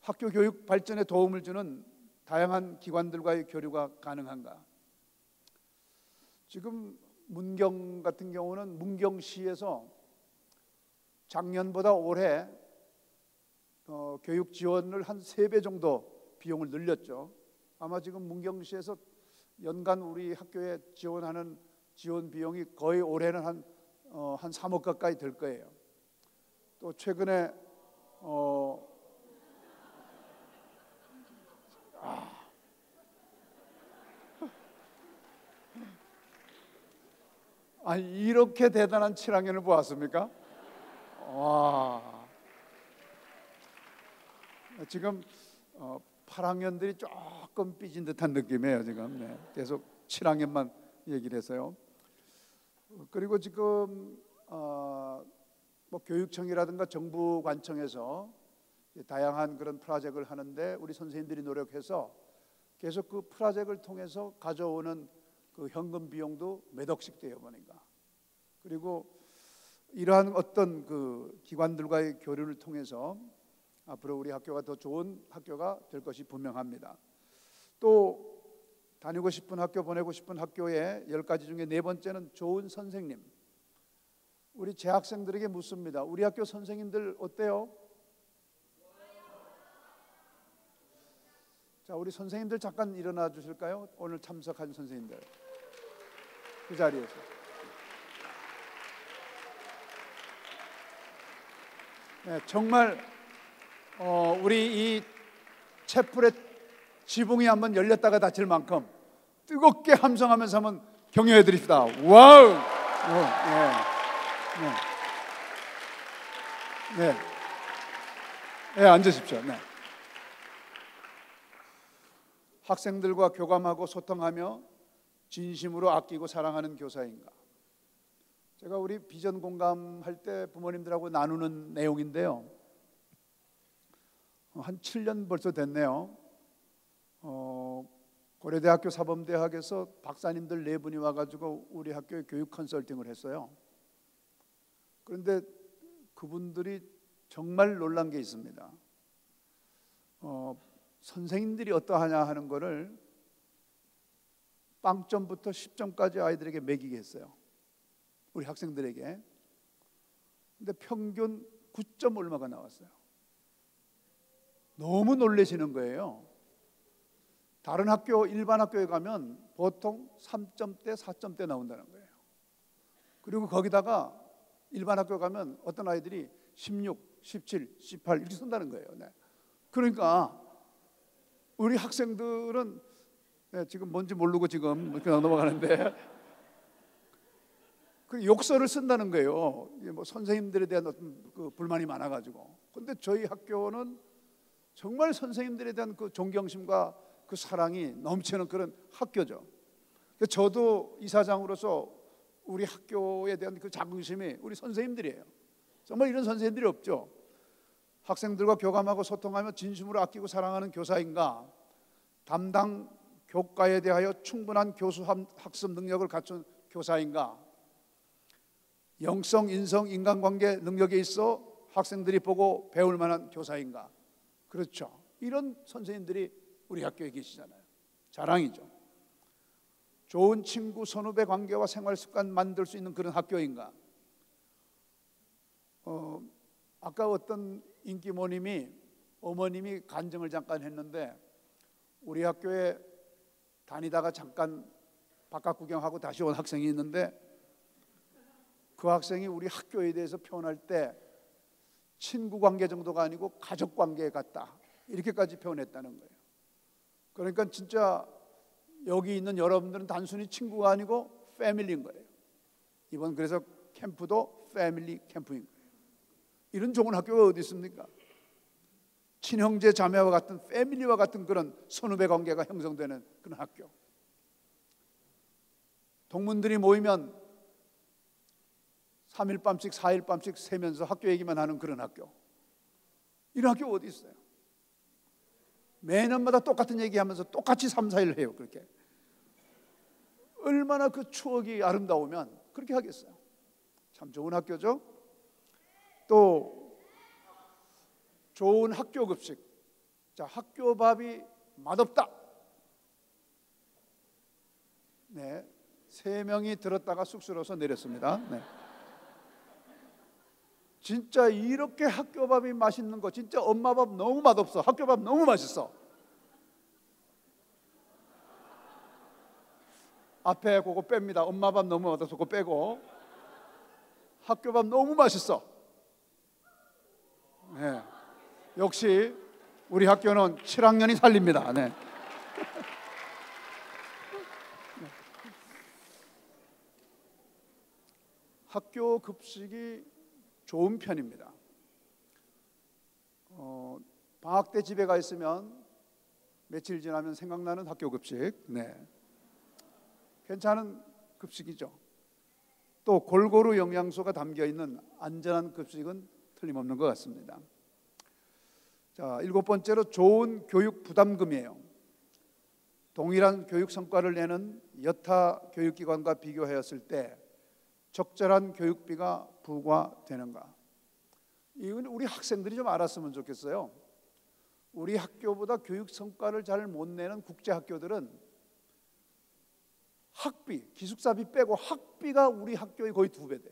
학교 교육 발전에 도움을 주는 다양한 기관들과의 교류가 가능한가? 지금 문경 같은 경우는 문경시에서 작년보다 올해 교육 지원을 한 3배 정도 비용을 늘렸죠. 아마 지금 문경시에서 연간 우리 학교에 지원하는 지원 비용이 거의 올해는 한 3억 가까이 될 거예요. 또 최근에 이렇게 대단한 7학년을 보았습니까? 와, 지금 8학년들이 조금 삐진 듯한 느낌이에요. 지금 네, 계속 7학년만 얘기를 해서요. 그리고 지금 뭐 교육청이라든가 정부관청에서 다양한 그런 프로젝트를 하는데 우리 선생님들이 노력해서 계속 그 프로젝트를 통해서 가져오는 그 현금 비용도 몇 억씩 돼요 보니까. 그리고 이러한 어떤 그 기관들과의 교류를 통해서 앞으로 우리 학교가 더 좋은 학교가 될 것이 분명합니다. 또 다니고 싶은 학교, 보내고 싶은 학교의 10가지 중에 4번째는 좋은 선생님. 우리 재학생들에게 묻습니다. 우리 학교 선생님들 어때요? 자, 우리 선생님들 잠깐 일어나 주실까요? 오늘 참석한 선생님들 그 자리에서. 네, 정말 우리 이 채플의 지붕이 한번 열렸다가 닫힐 만큼 뜨겁게 함성하면서 한번 격려해 드립시다. 와우! 네. 네, 앉으십시오. 네. 학생들과 교감하고 소통하며 진심으로 아끼고 사랑하는 교사인가. 제가 우리 비전 공감할 때 부모님들하고 나누는 내용인데요. 한 7년 벌써 됐네요. 고려대학교 사범대학에서 박사님들 4분이 와가지고 우리 학교에 교육 컨설팅을 했어요. 그런데 그분들이 정말 놀란 게 있습니다. 선생님들이 어떠하냐 하는 거를 빵점부터 10점까지 아이들에게 매기게 했어요. 우리 학생들에게. 근데 평균 9점 얼마가 나왔어요. 너무 놀라시는 거예요. 다른 학교, 일반 학교에 가면 보통 3점대, 4점대 나온다는 거예요. 그리고 거기다가 일반 학교 가면 어떤 아이들이 16, 17, 18 이렇게 쓴다는 거예요. 네. 그러니까 우리 학생들은 지금 뭔지 모르고 지금 그냥 넘어가는데 그 욕설을 쓴다는 거예요. 뭐 선생님들에 대한 어떤 그 불만이 많아가지고. 근데 저희 학교는 정말 선생님들에 대한 그 존경심과 그 사랑이 넘치는 그런 학교죠. 저도 이사장으로서 우리 학교에 대한 그 자긍심이 우리 선생님들이에요. 정말 이런 선생님들이 없죠. 학생들과 교감하고 소통하며 진심으로 아끼고 사랑하는 교사인가. 담당 교과에 대하여 충분한 교수 학습 능력을 갖춘 교사인가. 영성, 인성, 인간관계 능력에 있어 학생들이 보고 배울 만한 교사인가. 그렇죠. 이런 선생님들이 우리 학교에 계시잖아요. 자랑이죠. 좋은 친구, 선후배 관계와 생활 습관 만들 수 있는 그런 학교인가. 아까 어떤 인기모님이 어머님이 간증을 잠깐 했는데 우리 학교에 다니다가 잠깐 바깥 구경하고 다시 온 학생이 있는데 그 학생이 우리 학교에 대해서 표현할 때 친구 관계 정도가 아니고 가족 관계 같다 이렇게까지 표현했다는 거예요. 그러니까 진짜 여기 있는 여러분들은 단순히 친구가 아니고 패밀리인 거예요. 이번 그래서 캠프도 패밀리 캠프인 거예요. 이런 좋은 학교가 어디 있습니까? 친형제 자매와 같은 패밀리와 같은 그런 선후배 관계가 형성되는 그런 학교. 동문들이 모이면 3일 밤씩 4일 밤씩 새면서 학교 얘기만 하는 그런 학교. 이런 학교 어디 있어요? 매년마다 똑같은 얘기하면서 똑같이 3, 4일 해요. 그렇게 얼마나 그 추억이 아름다우면 그렇게 하겠어요. 참 좋은 학교죠. 또 좋은 학교 급식. 자, 학교 밥이 맛없다. 네, 3명이 들었다가 쑥스러워서 내렸습니다. 네. 진짜 이렇게 학교 밥이 맛있는 거, 진짜 엄마 밥 너무 맛없어. 학교 밥 너무 맛있어. 앞에 그거 뺍니다. 엄마 밥 너무 맛없어. 그거 빼고 학교 밥 너무 맛있어. 네. 역시 우리 학교는 7학년이 살립니다. 네. 학교 급식이 좋은 편입니다. 방학 때 집에 가 있으면 며칠 지나면 생각나는 학교 급식. 네. 괜찮은 급식이죠. 또 골고루 영양소가 담겨 있는 안전한 급식은 틀림없는 것 같습니다. 자, 7번째로 좋은 교육 부담금이에요. 동일한 교육 성과를 내는 여타 교육기관과 비교하였을 때 적절한 교육비가 부과되는가. 이건 우리 학생들이 좀 알았으면 좋겠어요. 우리 학교보다 교육 성과를 잘 못 내는 국제 학교들은 학비, 기숙사비 빼고 학비가 우리 학교의 거의 2배 돼.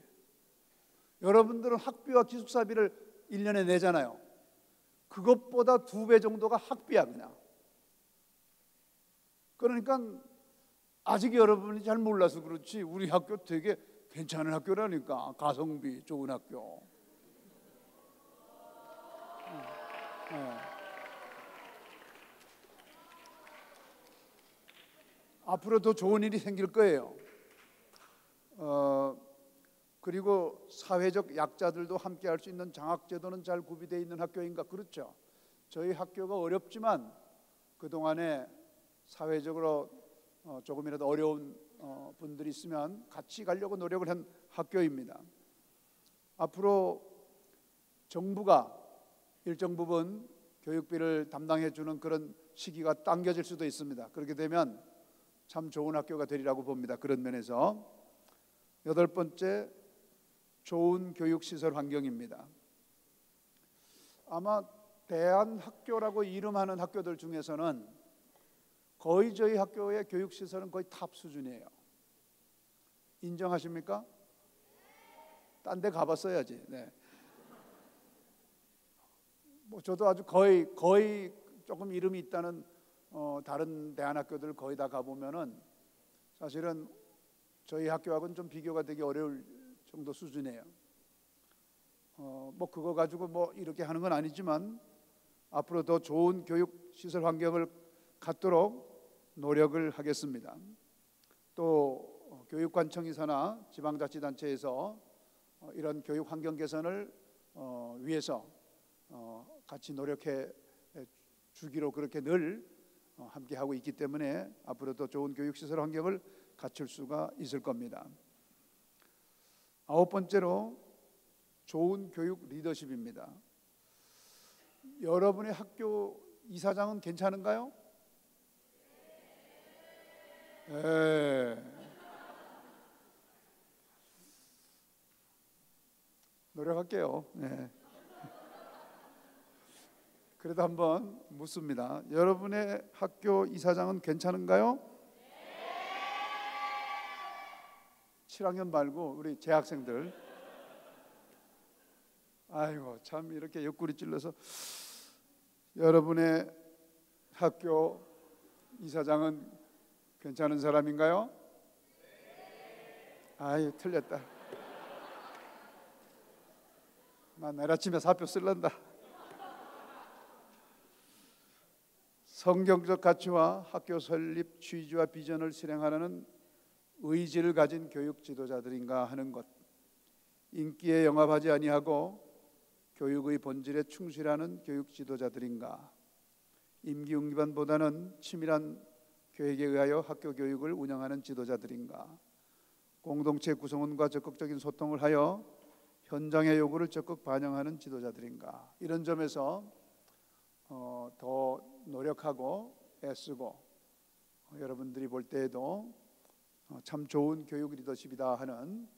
여러분들은 학비와 기숙사비를 1년에 내잖아요. 그것보다 2배 정도가 학비야 그냥. 그러니까 아직 여러분이 잘 몰라서 그렇지 우리 학교 되게 괜찮은 학교라니까. 가성비 좋은 학교. 네. 앞으로 더 좋은 일이 생길 거예요. 그리고 사회적 약자들도 함께 할 수 있는 장학제도는 잘 구비되어 있는 학교인가? 그렇죠. 저희 학교가 어렵지만 그동안에 사회적으로 조금이라도 어려운 분들이 있으면 같이 가려고 노력을 한 학교입니다. 앞으로 정부가 일정 부분 교육비를 담당해 주는 그런 시기가 당겨질 수도 있습니다. 그렇게 되면 참 좋은 학교가 되리라고 봅니다. 그런 면에서 여덟 번째, 좋은 교육시설 환경입니다. 아마 대안학교라고 이름하는 학교들 중에서는 거의 저희 학교의 교육시설은 거의 탑 수준이에요. 인정하십니까? 딴 데 가봤어야지. 네. 뭐 저도 아주 거의 조금 이름이 있다는 다른 대안학교들 거의 다 가보면은 사실은 저희 학교하고는 좀 비교가 되기 어려울 정도 수준이에요. 뭐 그거 가지고 뭐 이렇게 하는 건 아니지만 앞으로 더 좋은 교육 시설 환경을 갖도록 노력을 하겠습니다. 또 교육관청에서나 지방자치단체에서 이런 교육 환경 개선을 위해서 같이 노력해 주기로 그렇게 늘 함께 하고 있기 때문에 앞으로 더 좋은 교육 시설 환경을 갖출 수가 있을 겁니다. 아홉 번째로 좋은 교육 리더십입니다. 여러분의 학교 이사장은 괜찮은가요? 네. 노력할게요. 네. 그래도 한번 묻습니다. 여러분의 학교 이사장은 괜찮은가요? 7학년 말고 우리 재학생들. 아이고 참 이렇게 옆구리 찔러서 여러분의 학교 이사장은 괜찮은 사람인가요? 아이 틀렸다. 나 내일 아침에 사표 쓸란다. 성경적 가치와 학교 설립 취지와 비전을 실행하려는 의지를 가진 교육 지도자들인가 하는 것, 인기에 영합하지 아니하고 교육의 본질에 충실하는 교육 지도자들인가, 임기응변보다는 치밀한 계획에 의하여 학교 교육을 운영하는 지도자들인가, 공동체 구성원과 적극적인 소통을 하여 현장의 요구를 적극 반영하는 지도자들인가. 이런 점에서 더 노력하고 애쓰고 여러분들이 볼 때에도 참 좋은 교육 리더십이다 하는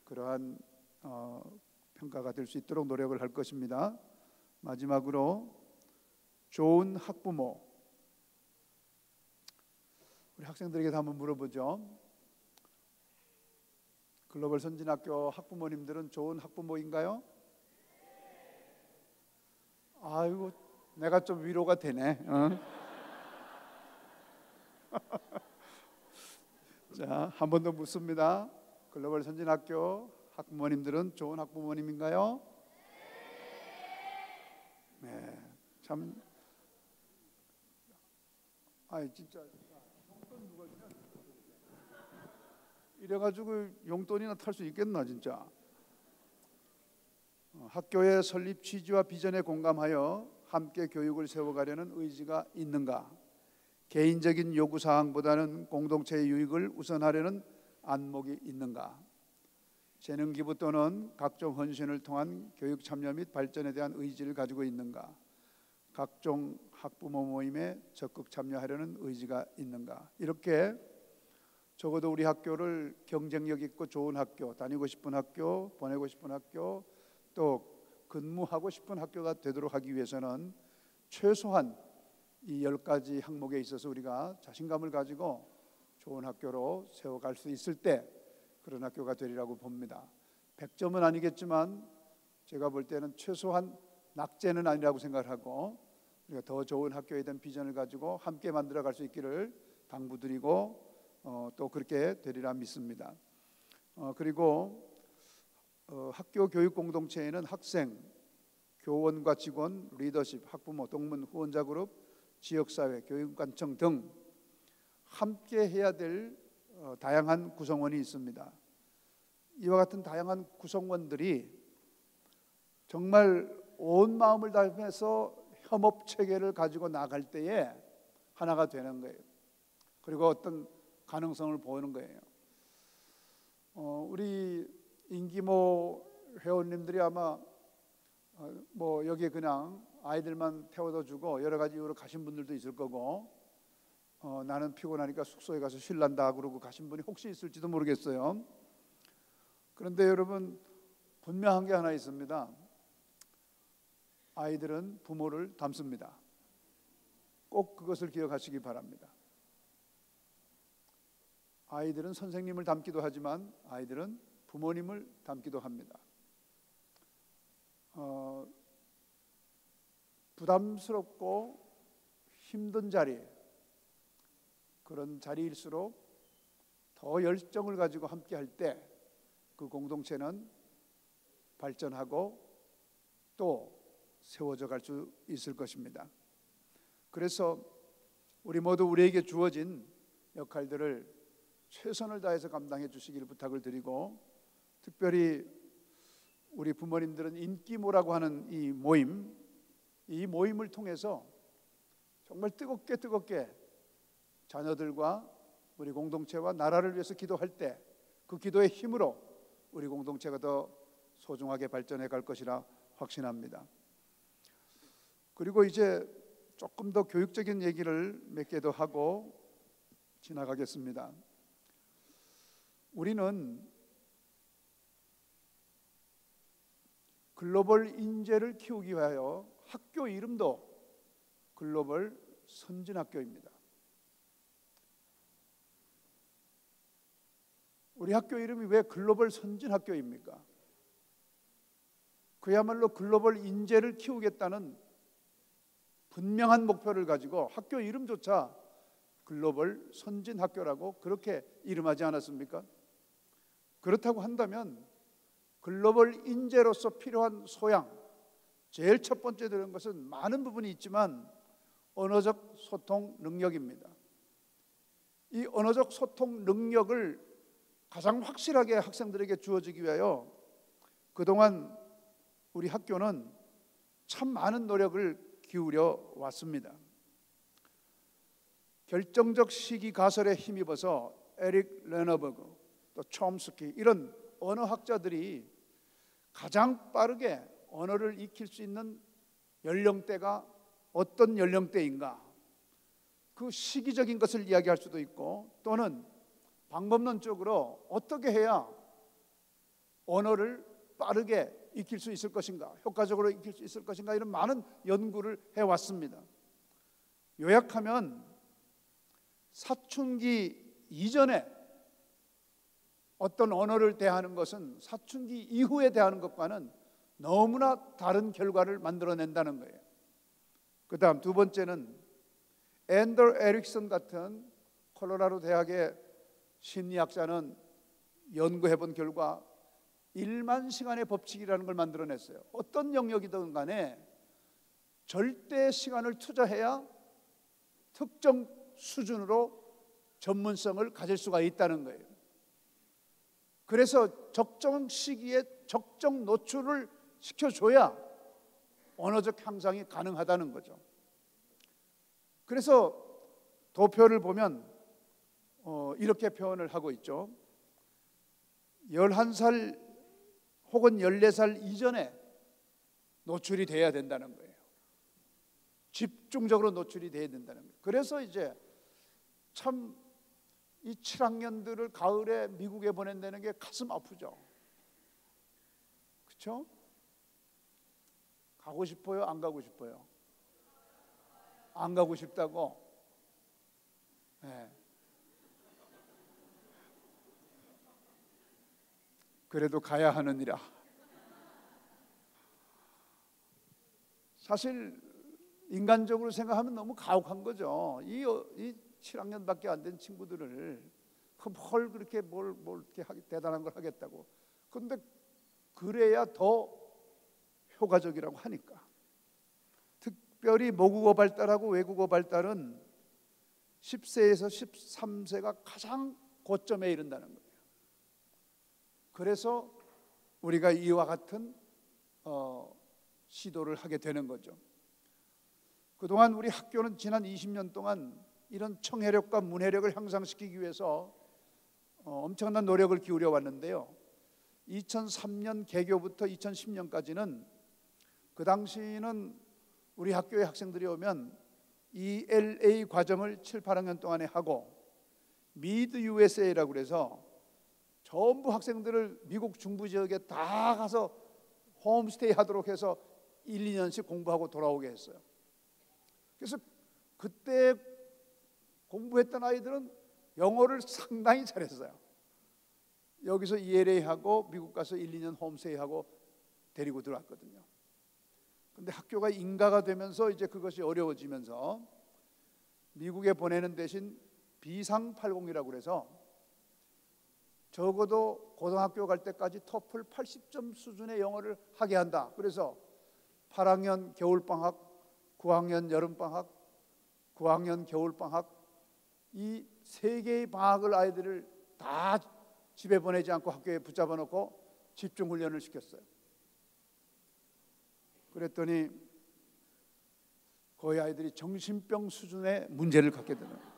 그러한 평가가 될 수 있도록 노력을 할 것입니다. 마지막으로 좋은 학부모. 우리 학생들에게도 한번 물어보죠. 글로벌 선진학교 학부모님들은 좋은 학부모인가요? 아이고 내가 좀 위로가 되네. 자, 한 번 더 묻습니다. 글로벌 선진학교 학부모님들은 좋은 학부모님인가요? 네, 참. 아이 진짜 용돈 누가 주냐? 이래가지고 용돈이나 탈 수 있겠나 진짜. 학교의 설립 취지와 비전에 공감하여 함께 교육을 세워가려는 의지가 있는가? 개인적인 요구사항보다는 공동체의 유익을 우선하려는 안목이 있는가? 재능 기부 또는 각종 헌신을 통한 교육 참여 및 발전에 대한 의지를 가지고 있는가? 각종 학부모 모임에 적극 참여하려는 의지가 있는가? 이렇게 적어도 우리 학교를 경쟁력 있고 좋은 학교, 다니고 싶은 학교, 보내고 싶은 학교, 또 근무하고 싶은 학교가 되도록 하기 위해서는 최소한 이 10가지 항목에 있어서 우리가 자신감을 가지고 좋은 학교로 세워갈 수 있을 때 그런 학교가 되리라고 봅니다. 100점은 아니겠지만 제가 볼 때는 최소한 낙제는 아니라고 생각하고 우리가 더 좋은 학교에 대한 비전을 가지고 함께 만들어갈 수 있기를 당부드리고 또 그렇게 되리라 믿습니다. 그리고 학교 교육 공동체에는 학생, 교원과 직원, 리더십, 학부모, 동문, 후원자 그룹, 지역사회, 교육관청 등 함께 해야 될 다양한 구성원이 있습니다. 이와 같은 다양한 구성원들이 정말 온 마음을 다해서 협업 체계를 가지고 나갈 때에 하나가 되는 거예요. 그리고 어떤 가능성을 보이는 거예요. 우리 임기모 회원님들이 아마 뭐 여기에 그냥 아이들만 태워다 주고 여러 가지 이유로 가신 분들도 있을 거고, 나는 피곤하니까 숙소에 가서 쉴란다 그러고 가신 분이 혹시 있을지도 모르겠어요. 그런데 여러분, 분명한 게 하나 있습니다. 아이들은 부모를 닮습니다. 꼭 그것을 기억하시기 바랍니다. 아이들은 선생님을 닮기도 하지만 아이들은 부모님을 닮기도 합니다. 부담스럽고 힘든 자리, 그런 자리일수록 더 열정을 가지고 함께 할 때 그 공동체는 발전하고 또 세워져 갈 수 있을 것입니다. 그래서 우리 모두 우리에게 주어진 역할들을 최선을 다해서 감당해 주시기를 부탁을 드리고, 특별히 우리 부모님들은 인기모라고 하는 이 모임을 통해서 정말 뜨겁게 자녀들과 우리 공동체와 나라를 위해서 기도할 때 그 기도의 힘으로 우리 공동체가 더 소중하게 발전해 갈 것이라 확신합니다. 그리고 이제 조금 더 교육적인 얘기를 몇 개 더 하고 지나가겠습니다. 우리는 글로벌 인재를 키우기 위하여 학교 이름도 글로벌 선진학교입니다. 우리 학교 이름이 왜 글로벌 선진학교입니까? 그야말로 글로벌 인재를 키우겠다는 분명한 목표를 가지고 학교 이름조차 글로벌 선진학교라고 그렇게 이름하지 않았습니까? 그렇다고 한다면 글로벌 인재로서 필요한 소양, 제일 첫 번째 되는 것은 많은 부분이 있지만 언어적 소통 능력입니다. 이 언어적 소통 능력을 가장 확실하게 학생들에게 주어지기 위하여 그동안 우리 학교는 참 많은 노력을 기울여 왔습니다. 결정적 시기 가설에 힘입어서 에릭 르너버그, 또 촘스키 이런 언어학자들이 가장 빠르게 언어를 익힐 수 있는 연령대가 어떤 연령대인가, 그 시기적인 것을 이야기할 수도 있고, 또는 방법론적으로 어떻게 해야 언어를 빠르게 익힐 수 있을 것인가, 효과적으로 익힐 수 있을 것인가, 이런 많은 연구를 해왔습니다. 요약하면 사춘기 이전에 어떤 언어를 대하는 것은 사춘기 이후에 대하는 것과는 너무나 다른 결과를 만들어낸다는 거예요. 그 다음 두 번째는 앤더 에릭슨 같은 콜로라도 대학의 심리학자는 연구해 본 결과 1만 시간의 법칙이라는 걸 만들어냈어요. 어떤 영역이든 간에 절대 시간을 투자해야 특정 수준으로 전문성을 가질 수가 있다는 거예요. 그래서 적정 시기에 적정 노출을 시켜줘야 언어적 향상이 가능하다는 거죠. 그래서 도표를 보면 이렇게 표현을 하고 있죠. 11살 혹은 14살 이전에 노출이 돼야 된다는 거예요. 집중적으로 노출이 돼야 된다는 거예요. 그래서 이제 참 이 7학년들을 가을에 미국에 보낸다는 게 가슴 아프죠. 그렇죠? 가고 싶어요? 안 가고 싶어요? 안 가고 싶다고? 네. 그래도 가야 하느니라. 사실 인간적으로 생각하면 너무 가혹한 거죠. 이 7학년밖에 안 된 친구들을 헐 그렇게 뭘 이렇게 대단한 걸 하겠다고. 그런데 그래야 더 효과적이라고 하니까. 특별히 모국어 발달하고 외국어 발달은 10세에서 13세가 가장 고점에 이른다는 거예요. 그래서 우리가 이와 같은 시도를 하게 되는 거죠. 그동안 우리 학교는 지난 20년 동안 이런 청해력과 문해력을 향상시키기 위해서 엄청난 노력을 기울여 왔는데요. 2003년 개교부터 2010년까지는 그 당시는 우리 학교의 학생들이 오면 ELA 과정을 7, 8학년 동안에 하고 미드 USA라고 그래서 전부 학생들을 미국 중부 지역에 다 가서 홈스테이 하도록 해서 1, 2년씩 공부하고 돌아오게 했어요. 그래서 그때 공부했던 아이들은 영어를 상당히 잘했어요. 여기서 ELA 하고 미국 가서 1, 2년 홈스테이 하고 데리고 들어왔거든요. 근데 학교가 인가가 되면서 이제 그것이 어려워지면서 미국에 보내는 대신 비상 80이라고 그래서 적어도 고등학교 갈 때까지 토플 80점 수준의 영어를 하게 한다. 그래서 8학년 겨울방학, 9학년 여름방학, 9학년 겨울방학, 이 세 개의 방학을 아이들을 다 집에 보내지 않고 학교에 붙잡아 놓고 집중 훈련을 시켰어요. 그랬더니 거의 아이들이 정신병 수준의 문제를 갖게 되는 거예요.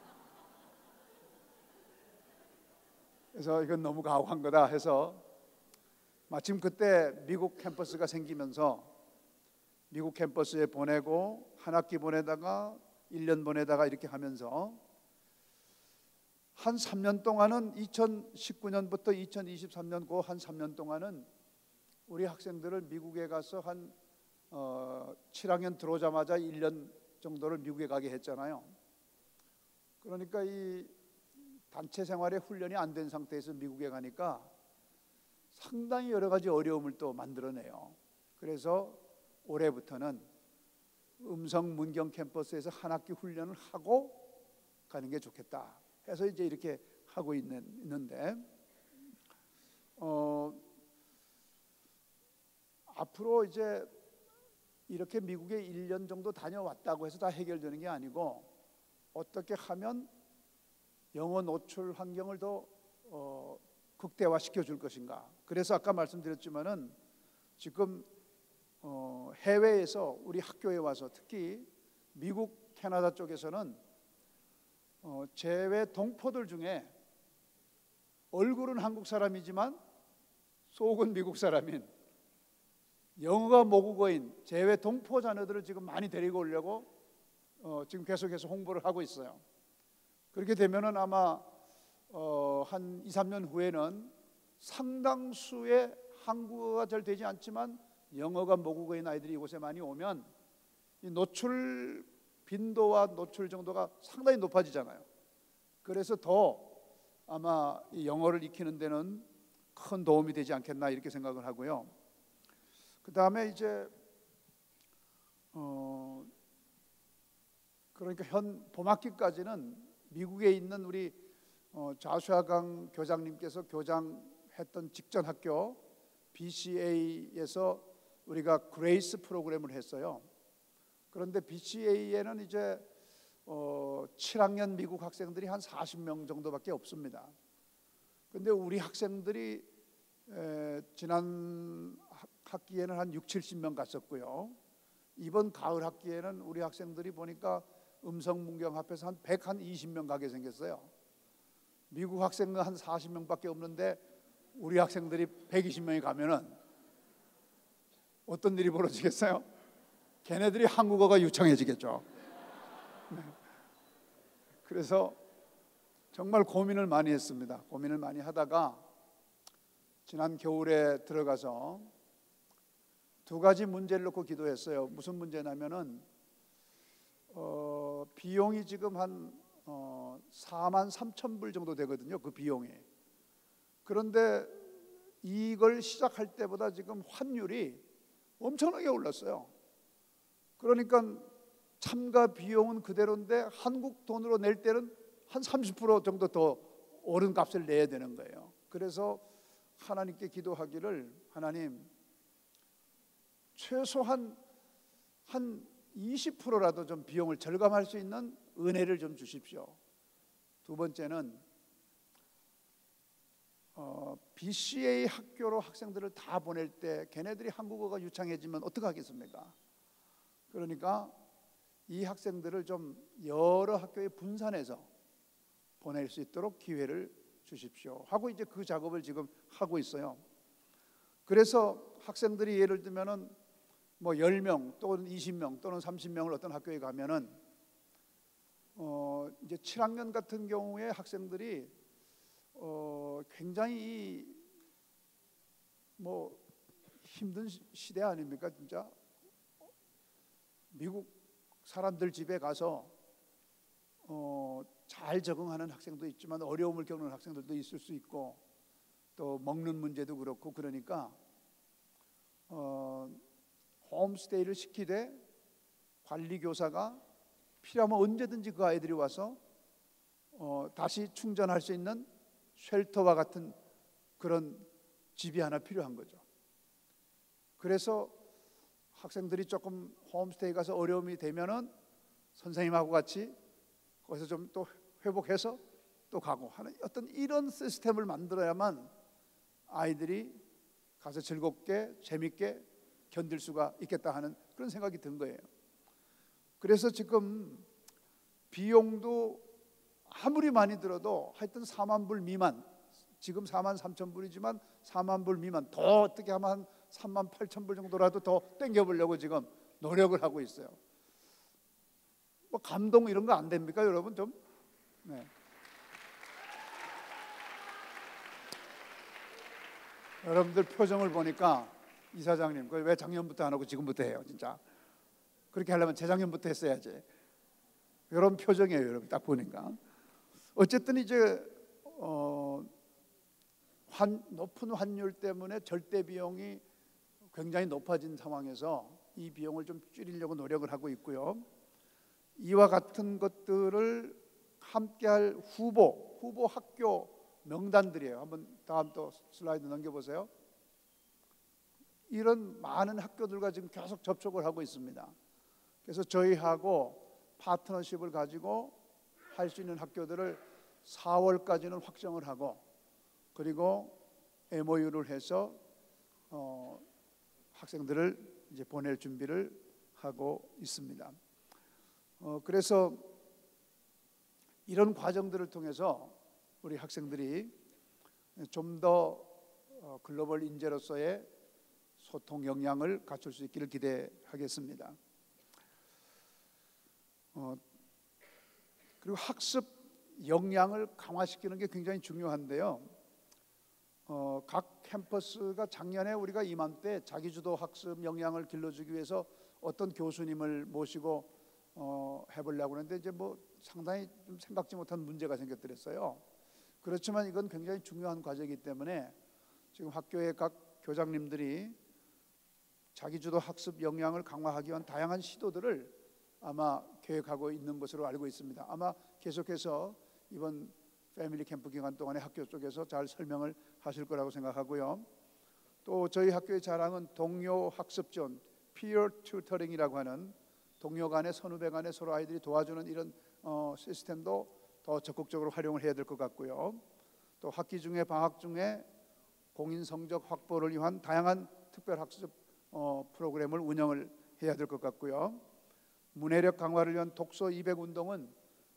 그래서 이건 너무 가혹한 거다 해서 마침 그때 미국 캠퍼스가 생기면서 미국 캠퍼스에 보내고 한 학기 보내다가 1년 보내다가 이렇게 하면서 한 3년 동안은 2019년부터 2023년 그 한 3년 동안은 우리 학생들을 미국에 가서 한 7학년 들어오자마자 1년 정도를 미국에 가게 했잖아요. 그러니까 이 단체 생활에 훈련이 안 된 상태에서 미국에 가니까 상당히 여러 가지 어려움을 또 만들어내요. 그래서 올해부터는 음성 문경 캠퍼스에서 한 학기 훈련을 하고 가는 게 좋겠다 해서 이제 이렇게 하고 있는데 앞으로 이제 이렇게 미국에 1년 정도 다녀왔다고 해서 다 해결되는 게 아니고 어떻게 하면 영어 노출 환경을 더 극대화시켜 줄 것인가. 그래서 아까 말씀드렸지만은 지금 해외에서 우리 학교에 와서 특히 미국, 캐나다 쪽에서는 제외 동포들 중에 얼굴은 한국 사람이지만 속은 미국 사람인 영어가 모국어인 제외 동포 자녀들을 지금 많이 데리고 오려고 지금 계속해서 홍보를 하고 있어요. 그렇게 되면은 아마 한 2, 3년 후에는 상당수의 한국어가 잘 되지 않지만 영어가 모국어인 아이들이 이곳에 많이 오면 이 노출 빈도와 노출 정도가 상당히 높아지잖아요. 그래서 더 아마 이 영어를 익히는 데는 큰 도움이 되지 않겠나 이렇게 생각을 하고요. 그 다음에 이제 그러니까 현 봄학기까지는 미국에 있는 우리 좌수아강 교장님께서 교장했던 직전 학교 BCA에서 우리가 그레이스 프로그램을 했어요. 그런데 BCA에는 이제 7학년 미국 학생들이 한 40명 정도밖에 없습니다. 그런데 우리 학생들이 지난 학기에는 한 6, 70명 갔었고요. 이번 가을 학기에는 우리 학생들이 보니까 음성 문경 앞에서 한 120명 가게 생겼어요. 미국 학생은 한 40명밖에 없는데 우리 학생들이 120명이 가면은 어떤 일이 벌어지겠어요? 걔네들이 한국어가 유창해지겠죠. 네. 그래서 정말 고민을 많이 했습니다. 고민을 많이 하다가 지난 겨울에 들어가서 두 가지 문제를 놓고 기도했어요. 무슨 문제냐면은 비용이 지금 한 4만 3천 불 정도 되거든요. 그 비용이. 그런데 이걸 시작할 때보다 지금 환율이 엄청나게 올랐어요. 그러니까 참가 비용은 그대로인데 한국 돈으로 낼 때는 한 30% 정도 더 오른 값을 내야 되는 거예요. 그래서 하나님께 기도하기를, 하나님 최소한 한 20%라도 좀 비용을 절감할 수 있는 은혜를 좀 주십시오. 두 번째는 BCA 학교로 학생들을 다 보낼 때 걔네들이 한국어가 유창해지면 어떡하겠습니까? 그러니까 이 학생들을 좀 여러 학교에 분산해서 보낼 수 있도록 기회를 주십시오 하고 이제 그 작업을 지금 하고 있어요. 그래서 학생들이 예를 들면은 뭐 10명 또는 20명 또는 30명을 어떤 학교에 가면은 이제 7학년 같은 경우에 학생들이 굉장히 뭐 힘든 시대 아닙니까? 진짜 미국 사람들 집에 가서 잘 적응하는 학생도 있지만 어려움을 겪는 학생들도 있을 수 있고, 또 먹는 문제도 그렇고, 그러니까 홈스테이를 시키되 관리교사가 필요하면 언제든지 그 아이들이 와서 다시 충전할 수 있는 쉘터와 같은 그런 집이 하나 필요한 거죠. 그래서 학생들이 조금 홈스테이 가서 어려움이 되면은 선생님하고 같이 거기서 좀 또 회복해서 또 가고 하는 어떤 이런 시스템을 만들어야만 아이들이 가서 즐겁게 재밌게 견딜 수가 있겠다 하는 그런 생각이 든 거예요. 그래서 지금 비용도 아무리 많이 들어도 하여튼 4만 불 미만, 지금 4만 3천 불이지만 4만 불 미만, 더 어떻게 하면 한 3만 8천 불 정도라도 더 땡겨보려고 지금 노력을 하고 있어요. 뭐 감동 이런 거 안 됩니까, 여러분? 좀 네. 여러분들 표정을 보니까 이사장님 왜 작년부터 안 하고 지금부터 해요? 진짜 그렇게 하려면 재작년부터 했어야지. 이런 표정이에요, 여러분. 딱 보니까. 어쨌든 이제 높은 환율 때문에 절대 비용이 굉장히 높아진 상황에서 이 비용을 좀 줄이려고 노력을 하고 있고요. 이와 같은 것들을 함께할 후보 학교 명단들이에요. 한번 다음 또 슬라이드 넘겨보세요. 이런 많은 학교들과 지금 계속 접촉을 하고 있습니다. 그래서 저희하고 파트너십을 가지고 할 수 있는 학교들을 4월까지는 확정을 하고, 그리고 MOU를 해서 학생들을 이제 보낼 준비를 하고 있습니다. 그래서 이런 과정들을 통해서 우리 학생들이 좀 더 글로벌 인재로서의 소통 역량을 갖출 수 있기를 기대하겠습니다. 그리고 학습 역량을 강화시키는 게 굉장히 중요한데요. 각 캠퍼스가 작년에 우리가 이맘때 자기주도 학습 역량을 길러주기 위해서 어떤 교수님을 모시고 해보려고 하는데 이제 뭐 상당히 좀 생각지 못한 문제가 생겼더랬어요. 그렇지만 이건 굉장히 중요한 과제이기 때문에 지금 학교의 각 교장님들이 자기주도 학습 역량을 강화하기 위한 다양한 시도들을 아마 계획하고 있는 것으로 알고 있습니다. 아마 계속해서 이번 패밀리 캠프 기간 동안에 학교 쪽에서 잘 설명을 하실 거라고 생각하고요. 또 저희 학교의 자랑은 동료 학습 지원, peer tutoring이라고 하는 동료 간에 선후배 간에 서로 아이들이 도와주는 이런 시스템도 더 적극적으로 활용을 해야 될 것 같고요. 또 학기 중에 방학 중에 공인 성적 확보를 위한 다양한 특별 학습 프로그램을 운영을 해야 될 것 같고요. 문해력 강화를 위한 독서 200 운동은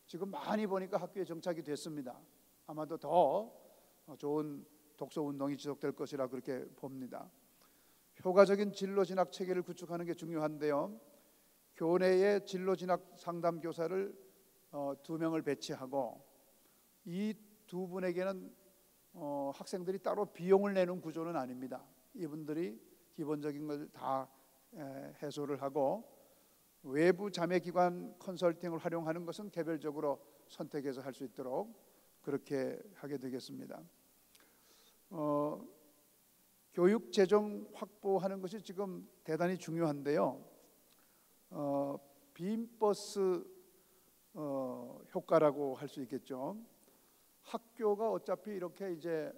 지금 많이 보니까 학교에 정착이 됐습니다. 아마도 더 좋은 독서 운동이 지속될 것이라 그렇게 봅니다. 효과적인 진로 진학 체계를 구축하는 게 중요한데요. 교내에 진로 진학 상담 교사를 2명을 배치하고, 이 두 분에게는 학생들이 따로 비용을 내는 구조는 아닙니다. 이분들이 기본적인 걸 다 해소를 하고, 외부 자매기관 컨설팅을 활용하는 것은 개별적으로 선택해서 할 수 있도록 그렇게 하게 되겠습니다. 교육 재정 확보하는 것이 지금 대단히 중요한데요. 빔버스 효과라고 할 수 있겠죠. 학교가 어차피 이렇게 이제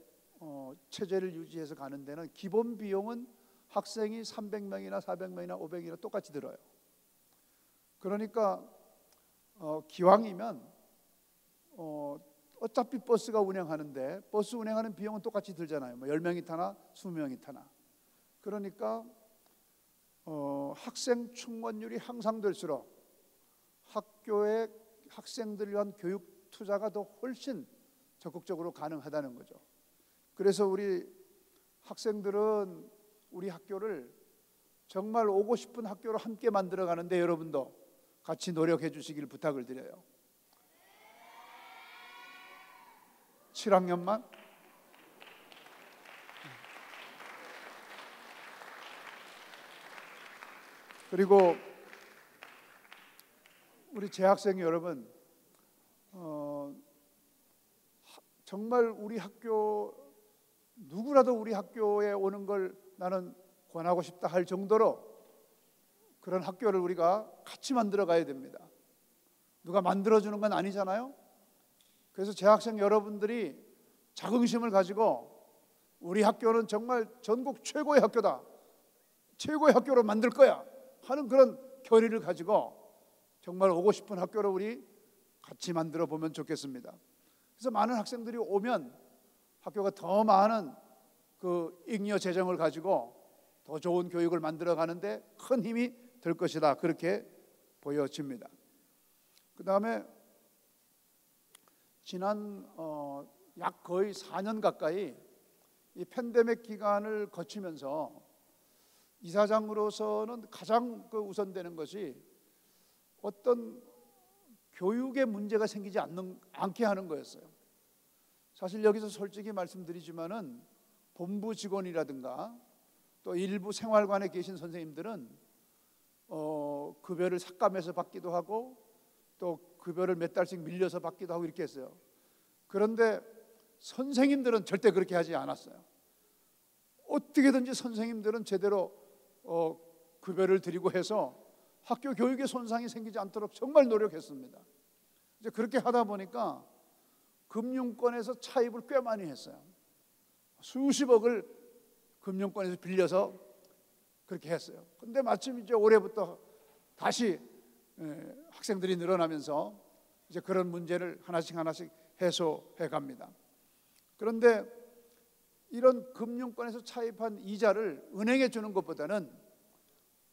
체제를 유지해서 가는 데는 기본 비용은 학생이 300명이나 400명이나 500명이나 똑같이 들어요. 그러니까 기왕이면 어차피 버스가 운행하는데 버스 운행하는 비용은 똑같이 들잖아요. 뭐 10명이 타나 20명이 타나. 그러니까 학생 충원율이 향상될수록 학교의 학생들을 위한 교육 투자가 더 훨씬 적극적으로 가능하다는 거죠. 그래서 우리 학생들은 우리 학교를 정말 오고 싶은 학교로 함께 만들어 가는데 여러분도 같이 노력해 주시길 부탁을 드려요. 7학년만? 그리고 우리 재학생 여러분, 정말 우리 학교 누구라도 우리 학교에 오는 걸 나는 권하고 싶다 할 정도로 그런 학교를 우리가 같이 만들어 가야 됩니다. 누가 만들어주는 건 아니잖아요. 그래서 재학생 여러분들이 자긍심을 가지고 우리 학교는 정말 전국 최고의 학교다, 최고의 학교로 만들 거야 하는 그런 결의를 가지고 정말 오고 싶은 학교를 우리 같이 만들어 보면 좋겠습니다. 그래서 많은 학생들이 오면 학교가 더 많은 그 잉여 재정을 가지고 더 좋은 교육을 만들어 가는데 큰 힘이 될 것이다, 그렇게 보여집니다. 그 다음에 지난 약 거의 4년 가까이 이 팬데믹 기간을 거치면서 이사장으로서는 가장 우선되는 것이 어떤 교육에 문제가 생기지 않게 하는 거였어요. 사실 여기서 솔직히 말씀드리지만은 본부 직원이라든가 또 일부 생활관에 계신 선생님들은 급여를 삭감해서 받기도 하고 또 급여를 몇 달씩 밀려서 받기도 하고 이렇게 했어요. 그런데 선생님들은 절대 그렇게 하지 않았어요. 어떻게든지 선생님들은 제대로 급여를 드리고 해서 학교 교육에 손상이 생기지 않도록 정말 노력했습니다. 이제 그렇게 하다 보니까 금융권에서 차입을 꽤 많이 했어요. 수십억을 금융권에서 빌려서 그렇게 했어요. 근데 마침 이제 올해부터 다시 학생들이 늘어나면서 이제 그런 문제를 하나씩 해소해 갑니다. 그런데 이런 금융권에서 차입한 이자를 은행에 주는 것보다는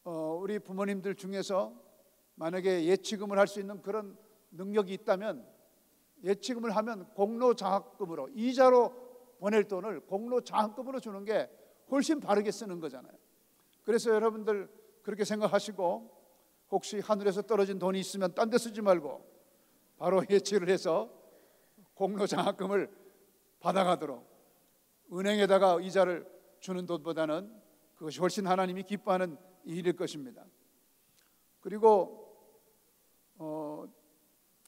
우리 부모님들 중에서 만약에 예치금을 할 수 있는 그런 능력이 있다면 예치금을 하면 공로장학금으로 이자로 보낼 돈을 공로장학금으로 주는 게 훨씬 바르게 쓰는 거잖아요. 그래서 여러분들 그렇게 생각하시고 혹시 하늘에서 떨어진 돈이 있으면 딴 데 쓰지 말고 바로 예치를 해서 공로장학금을 받아가도록 은행에다가 이자를 주는 돈보다는 그것이 훨씬 하나님이 기뻐하는 일일 것입니다. 그리고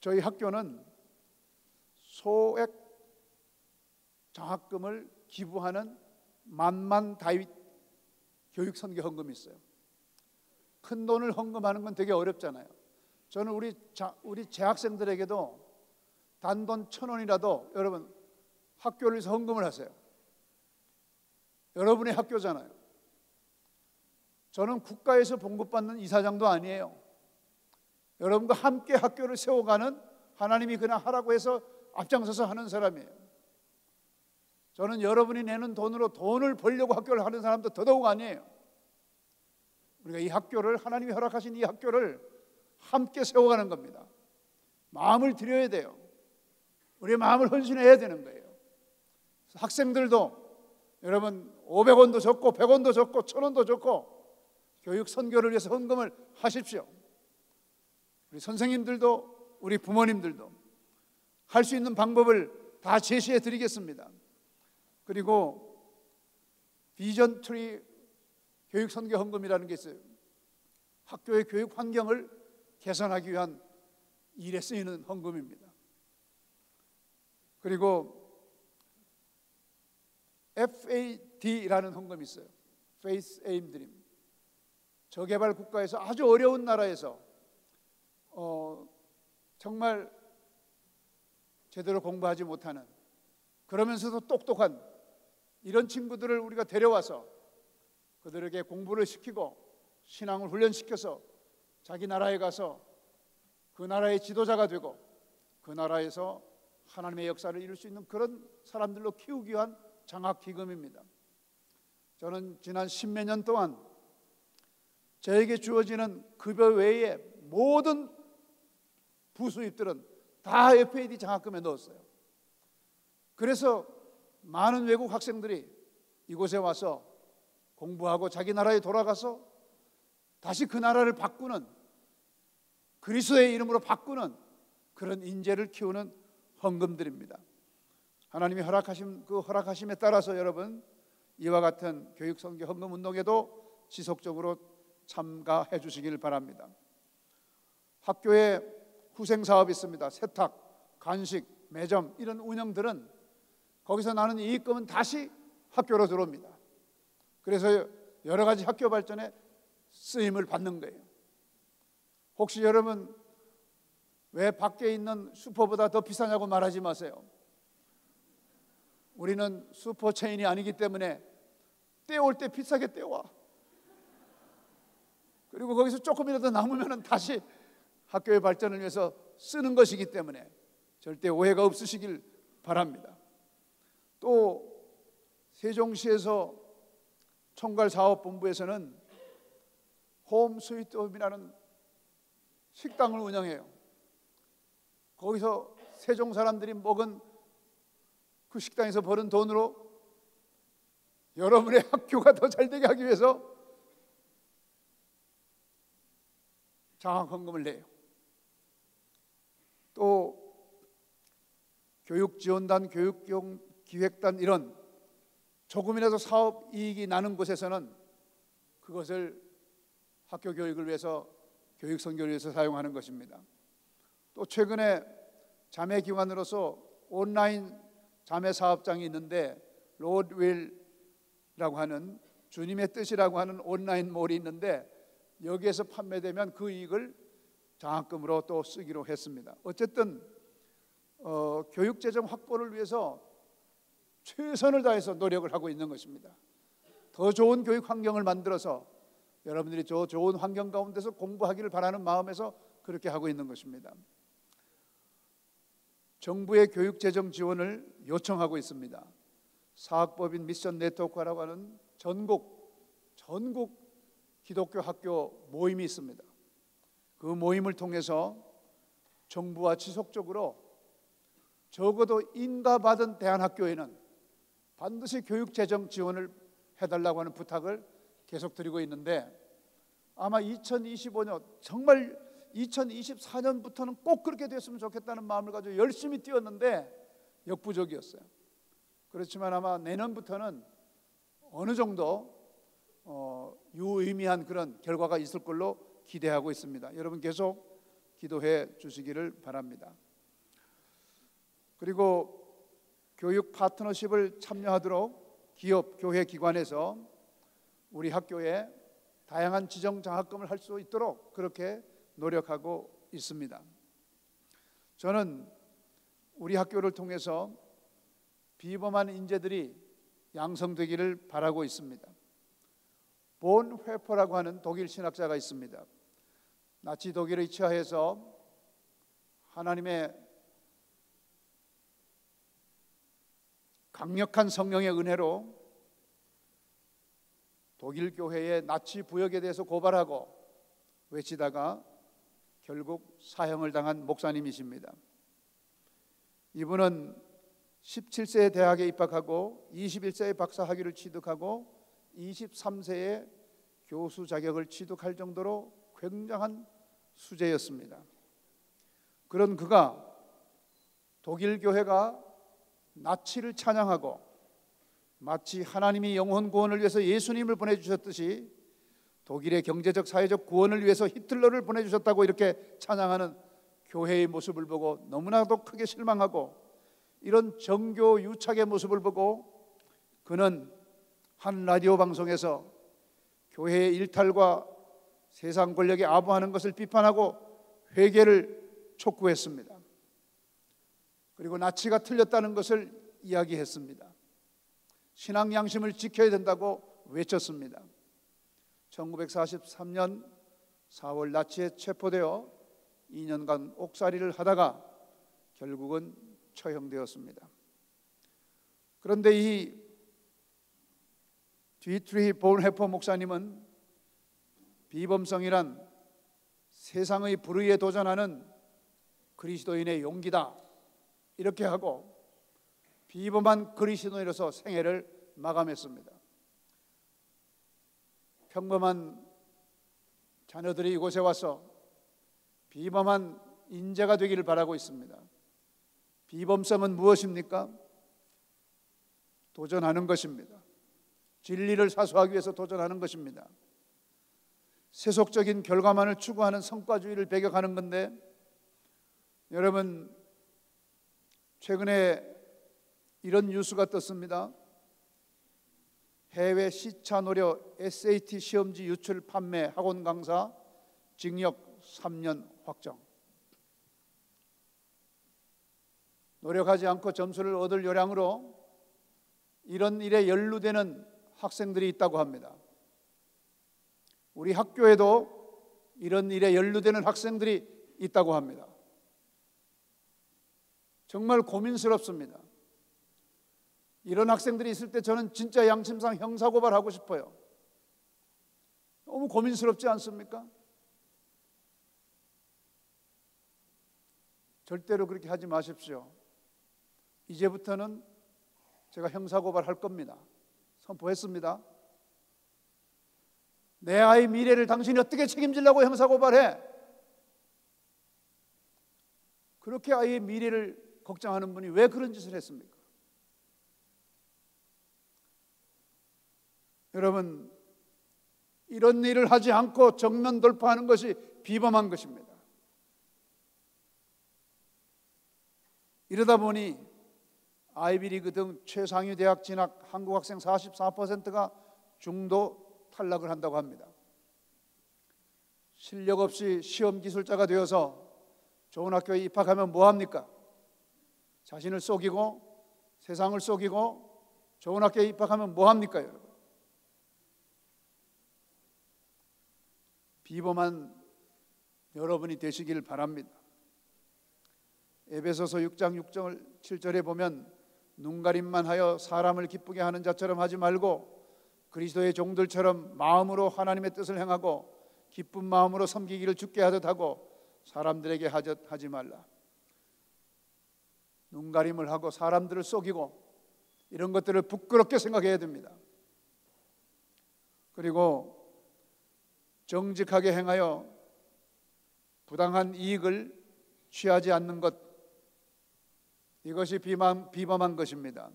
저희 학교는 소액 장학금을 기부하는 만만 다윗 교육 선교 헌금이 있어요. 큰 돈을 헌금하는 건 되게 어렵잖아요. 저는 우리 재학생들에게도 단돈 1,000원이라도 여러분 학교를 위해서 헌금을 하세요. 여러분의 학교잖아요. 저는 국가에서 봉급받는 이사장도 아니에요. 여러분과 함께 학교를 세워가는 하나님이 그냥 하라고 해서 앞장서서 하는 사람이에요. 저는 여러분이 내는 돈으로 돈을 벌려고 학교를 하는 사람도 더더욱 아니에요. 우리가 이 학교를 하나님이 허락하신 이 학교를 함께 세워가는 겁니다. 마음을 드려야 돼요. 우리의 마음을 헌신해야 되는 거예요. 학생들도 여러분 500원도 줬고 100원도 줬고 1,000원도 줬고 교육 선교를 위해서 헌금을 하십시오. 우리 선생님들도 우리 부모님들도 할 수 있는 방법을 다 제시해 드리겠습니다. 그리고 비전 트리 교육 선교 헌금이라는 게 있어요. 학교의 교육 환경을 개선하기 위한 일에 쓰이는 헌금입니다. 그리고 FAD라는 헌금이 있어요. Faith Aim Dream. 저개발 국가에서 아주 어려운 나라에서 정말 제대로 공부하지 못하는, 그러면서도 똑똑한 이런 친구들을 우리가 데려와서 그들에게 공부를 시키고 신앙을 훈련시켜서 자기 나라에 가서 그 나라의 지도자가 되고 그 나라에서 하나님의 역사를 이룰 수 있는 그런 사람들로 키우기 위한 장학기금입니다. 저는 지난 10몇 년 동안 저에게 주어지는 급여 외에 모든 부수입들은 다 FAD 장학금에 넣었어요. 그래서 많은 외국 학생들이 이곳에 와서 공부하고 자기 나라에 돌아가서 다시 그 나라를 바꾸는, 그리스도의 이름으로 바꾸는 그런 인재를 키우는 헌금들입니다. 하나님이 허락하신 그 허락하심에 따라서 여러분 이와 같은 교육선교 헌금 운동에도 지속적으로 참가해 주시길 바랍니다. 학교에 후생사업이 있습니다. 세탁, 간식, 매점 이런 운영들은 거기서 나는 이익금은 다시 학교로 들어옵니다. 그래서 여러 가지 학교 발전에 쓰임을 받는 거예요. 혹시 여러분 왜 밖에 있는 슈퍼보다 더 비싸냐고 말하지 마세요. 우리는 슈퍼 체인이 아니기 때문에 떼올 때 비싸게 떼와. 그리고 거기서 조금이라도 남으면 다시 학교의 발전을 위해서 쓰는 것이기 때문에 절대 오해가 없으시길 바랍니다. 또 세종시에서 총괄사업본부에서는 홈 스위트홈이라는 식당을 운영해요. 거기서 세종 사람들이 먹은 그 식당에서 버는 돈으로 여러분의 학교가 더 잘되게 하기 위해서 장학헌금을 내요. 또 교육지원단, 교육기획단 이런 조금이라도 사업 이익이 나는 곳에서는 그것을 학교 교육을 위해서, 교육 선교를 위해서 사용하는 것입니다. 또 최근에 자매 기관으로서 온라인 자매 사업장이 있는데 로드윌이라고 하는, 주님의 뜻이라고 하는 온라인 몰이 있는데 여기에서 판매되면 그 이익을 장학금으로 또 쓰기로 했습니다. 어쨌든 교육재정 확보를 위해서 최선을 다해서 노력을 하고 있는 것입니다. 더 좋은 교육 환경을 만들어서 여러분들이 저 좋은 환경 가운데서 공부하기를 바라는 마음에서 그렇게 하고 있는 것입니다. 정부의 교육재정 지원을 요청하고 있습니다. 사학법인 미션 네트워크라고 하는 전국 기독교 학교 모임이 있습니다. 그 모임을 통해서 정부와 지속적으로 적어도 인가받은 대안학교에는 반드시 교육재정 지원을 해달라고 하는 부탁을 계속 드리고 있는데 아마 2025년, 정말 2024년부터는 꼭 그렇게 됐으면 좋겠다는 마음을 가지고 열심히 뛰었는데 역부족이었어요. 그렇지만 아마 내년부터는 어느 정도 유의미한 그런 결과가 있을 걸로 기대하고 있습니다. 여러분 계속 기도해 주시기를 바랍니다. 그리고 교육 파트너십을 참여하도록 기업, 교회, 기관에서 우리 학교에 다양한 지정 장학금을 할 수 있도록 그렇게 노력하고 있습니다. 저는 우리 학교를 통해서 비범한 인재들이 양성되기를 바라고 있습니다. 본 회퍼라고 하는 독일 신학자가 있습니다. 나치 독일의 치하에서 하나님의 강력한 성령의 은혜로 독일 교회의 나치 부역에 대해서 고발하고 외치다가 결국 사형을 당한 목사님이십니다. 이분은 17세에 대학에 입학하고 21세에 박사 학위를 취득하고 23세에 교수 자격을 취득할 정도로 굉장한 수재였습니다. 그런 그가 독일 교회가 나치를 찬양하고 마치 하나님이 영혼 구원을 위해서 예수님을 보내주셨듯이 독일의 경제적 사회적 구원을 위해서 히틀러를 보내주셨다고 이렇게 찬양하는 교회의 모습을 보고 너무나도 크게 실망하고 이런 정교 유착의 모습을 보고 그는 한 라디오 방송에서 교회의 일탈과 세상 권력에 아부하는 것을 비판하고 회개를 촉구했습니다. 그리고 나치가 틀렸다는 것을 이야기했습니다. 신앙 양심을 지켜야 된다고 외쳤습니다. 1943년 4월 나치에 체포되어 2년간 옥살이를 하다가 결국은 처형되었습니다. 그런데 이 디트리히 본헤퍼 목사님은 비범성이란 세상의 불의에 도전하는 그리스도인의 용기다 이렇게 하고 비범한 그리스도인으로서 생애를 마감했습니다. 평범한 자녀들이 이곳에 와서 비범한 인재가 되기를 바라고 있습니다. 비범성은 무엇입니까? 도전하는 것입니다. 진리를 사수하기 위해서 도전하는 것입니다. 세속적인 결과만을 추구하는 성과주의를 배격하는 건데, 여러분 최근에 이런 뉴스가 떴습니다. 해외 시차 노려 SAT 시험지 유출 판매 학원 강사 징역 3년 확정. 노력하지 않고 점수를 얻을 요량으로 이런 일에 연루되는 학생들이 있다고 합니다. 우리 학교에도 이런 일에 연루되는 학생들이 있다고 합니다. 정말 고민스럽습니다. 이런 학생들이 있을 때 저는 진짜 양심상 형사고발하고 싶어요. 너무 고민스럽지 않습니까? 절대로 그렇게 하지 마십시오. 이제부터는 제가 형사고발할 겁니다. 선포했습니다. 내 아이 미래를 당신이 어떻게 책임지려고 형사고발해? 그렇게 아이의 미래를 걱정하는 분이 왜 그런 짓을 했습니까? 여러분, 이런 일을 하지 않고 정면 돌파하는 것이 비범한 것입니다. 이러다 보니 아이비리그 등 최상위 대학 진학 한국 학생 44%가 중도 탈락을 한다고 합니다. 실력 없이 시험 기술자가 되어서 좋은 학교에 입학하면 뭐합니까? 자신을 속이고 세상을 속이고 좋은 학교에 입학하면 뭐합니까, 여러분? 비범한 여러분이 되시길 바랍니다. 에베소서 6장 6절 7절에 보면 눈가림만 하여 사람을 기쁘게 하는 자처럼 하지 말고 그리스도의 종들처럼 마음으로 하나님의 뜻을 행하고 기쁜 마음으로 섬기기를 주께 하듯 하고 사람들에게 하지 말라. 눈가림을 하고 사람들을 속이고 이런 것들을 부끄럽게 생각해야 됩니다. 그리고 정직하게 행하여 부당한 이익을 취하지 않는 것, 이것이 비범한 것입니다.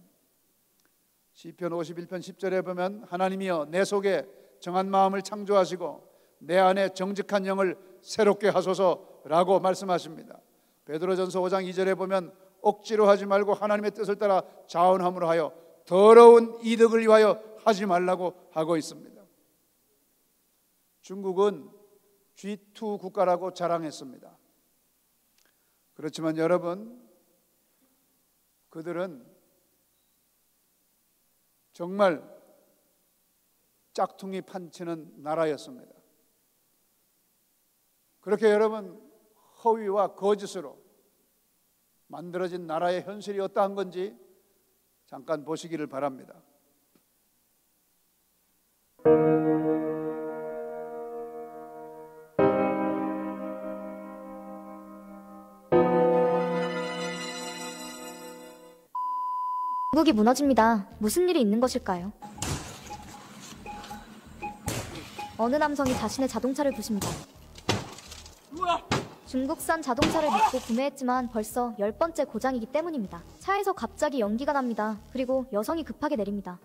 시편 51편 10절에 보면 하나님이여 내 속에 정한 마음을 창조하시고 내 안에 정직한 영을 새롭게 하소서라고 말씀하십니다. 베드로전서 5장 2절에 보면 억지로 하지 말고 하나님의 뜻을 따라 자원함으로 하여 더러운 이득을 위하여 하지 말라고 하고 있습니다. 중국은 G2 국가라고 자랑했습니다. 그렇지만 여러분, 그들은 정말 짝퉁이 판치는 나라였습니다. 그렇게 여러분, 허위와 거짓으로 만들어진 나라의 현실이 어떠한 건지 잠깐 보시기를 바랍니다. 중국이 무너집니다. 무슨 일이 있는 것일까요? 어느 남성이 자신의 자동차를 부십니다. 중국산 자동차를 믿고 구매했지만 벌써 10번째 고장이기 때문입니다. 차에서 갑자기 연기가 납니다. 그리고 여성이 급하게 내립니다.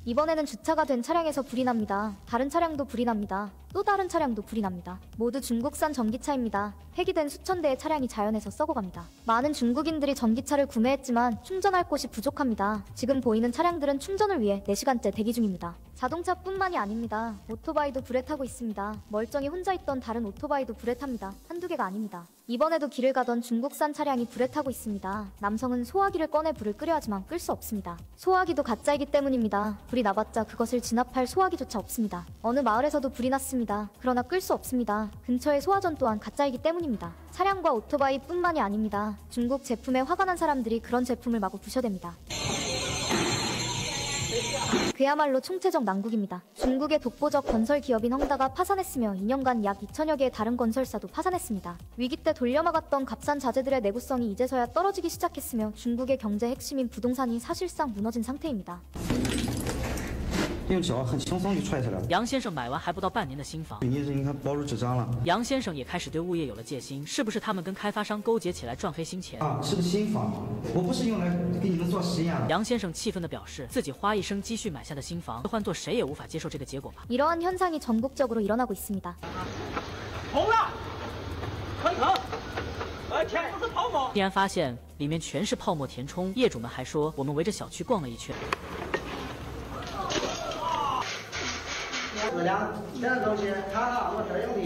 이번에는 주차가 된 차량에서 불이 납니다. 다른 차량도 불이 납니다. 또 다른 차량도 불이 납니다. 모두 중국산 전기차입니다. 폐기된 수천 대의 차량이 자연에서 썩어갑니다. 많은 중국인들이 전기차를 구매했지만 충전할 곳이 부족합니다. 지금 보이는 차량들은 충전을 위해 4시간째 대기 중입니다. 자동차뿐만이 아닙니다. 오토바이도 불에 타고 있습니다. 멀쩡히 혼자 있던 다른 오토바이도 불에 탑니다. 한두 개가 아닙니다. 이번에도 길을 가던 중국산 차량이 불에 타고 있습니다. 남성은 소화기를 꺼내 불을 끄려 하지만 끌 수 없습니다. 소화기도 가짜이기 때문입니다. 불이 나봤자 그것을 진압할 소화기조차 없습니다. 어느 마을에서도 불이 났습니다. 그러나 끌 수 없습니다. 근처의 소화전 또한 가짜이기 때문입니다. 차량과 오토바이뿐만이 아닙니다. 중국 제품에 화가 난 사람들이 그런 제품을 마구 부셔댑니다. 그야말로 총체적 난국입니다. 중국의 독보적 건설 기업인 헝다가 파산했으며 2년간 약 2천여 개의 다른 건설사도 파산했습니다. 위기 때 돌려막았던 값싼 자재들의 내구성이 이제서야 떨어지기 시작했으며 중국의 경제 핵심인 부동산이 사실상 무너진 상태입니다. 用脚很轻松就踹下来了。杨先生买完还不到半年的新房，水泥你看包住纸张了杨先生也开始对物业有了戒心，是不是他们跟开发商勾结起来赚黑心钱？啊，是个新房，我不是用来给你们做实验。杨先生气愤地表示，自己花一生积蓄买下的新房，换做谁也无法接受这个结果吧。 이러한 현상이 전국적으로 일어나고 있습니다. 红了，很疼，全部是泡沫。竟然发现里面全是泡沫填充，业主们还说我们围着小区逛了一圈。 质量这样东西，它我这儿用的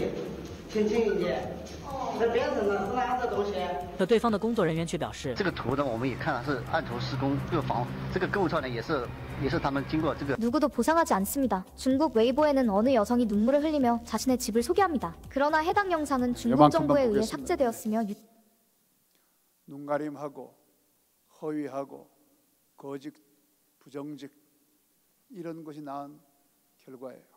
挺轻一点，这变成了是哪子东西？ 可对方的工作人员却表示， 这个图呢，我们也看是按图施工，这个房这个构造呢，也是他们经过这个。 누구도 보상하지 않습니다. 중국 웨이보에는 어느 여성이 눈물을 흘리며 자신의 집을 소개합니다. 그러나 해당 영상은 중국 정부에 의해 삭제되었으며 눈가림하고 허위하고 거짓, 부정직 이런 것이 낳은 결과예요.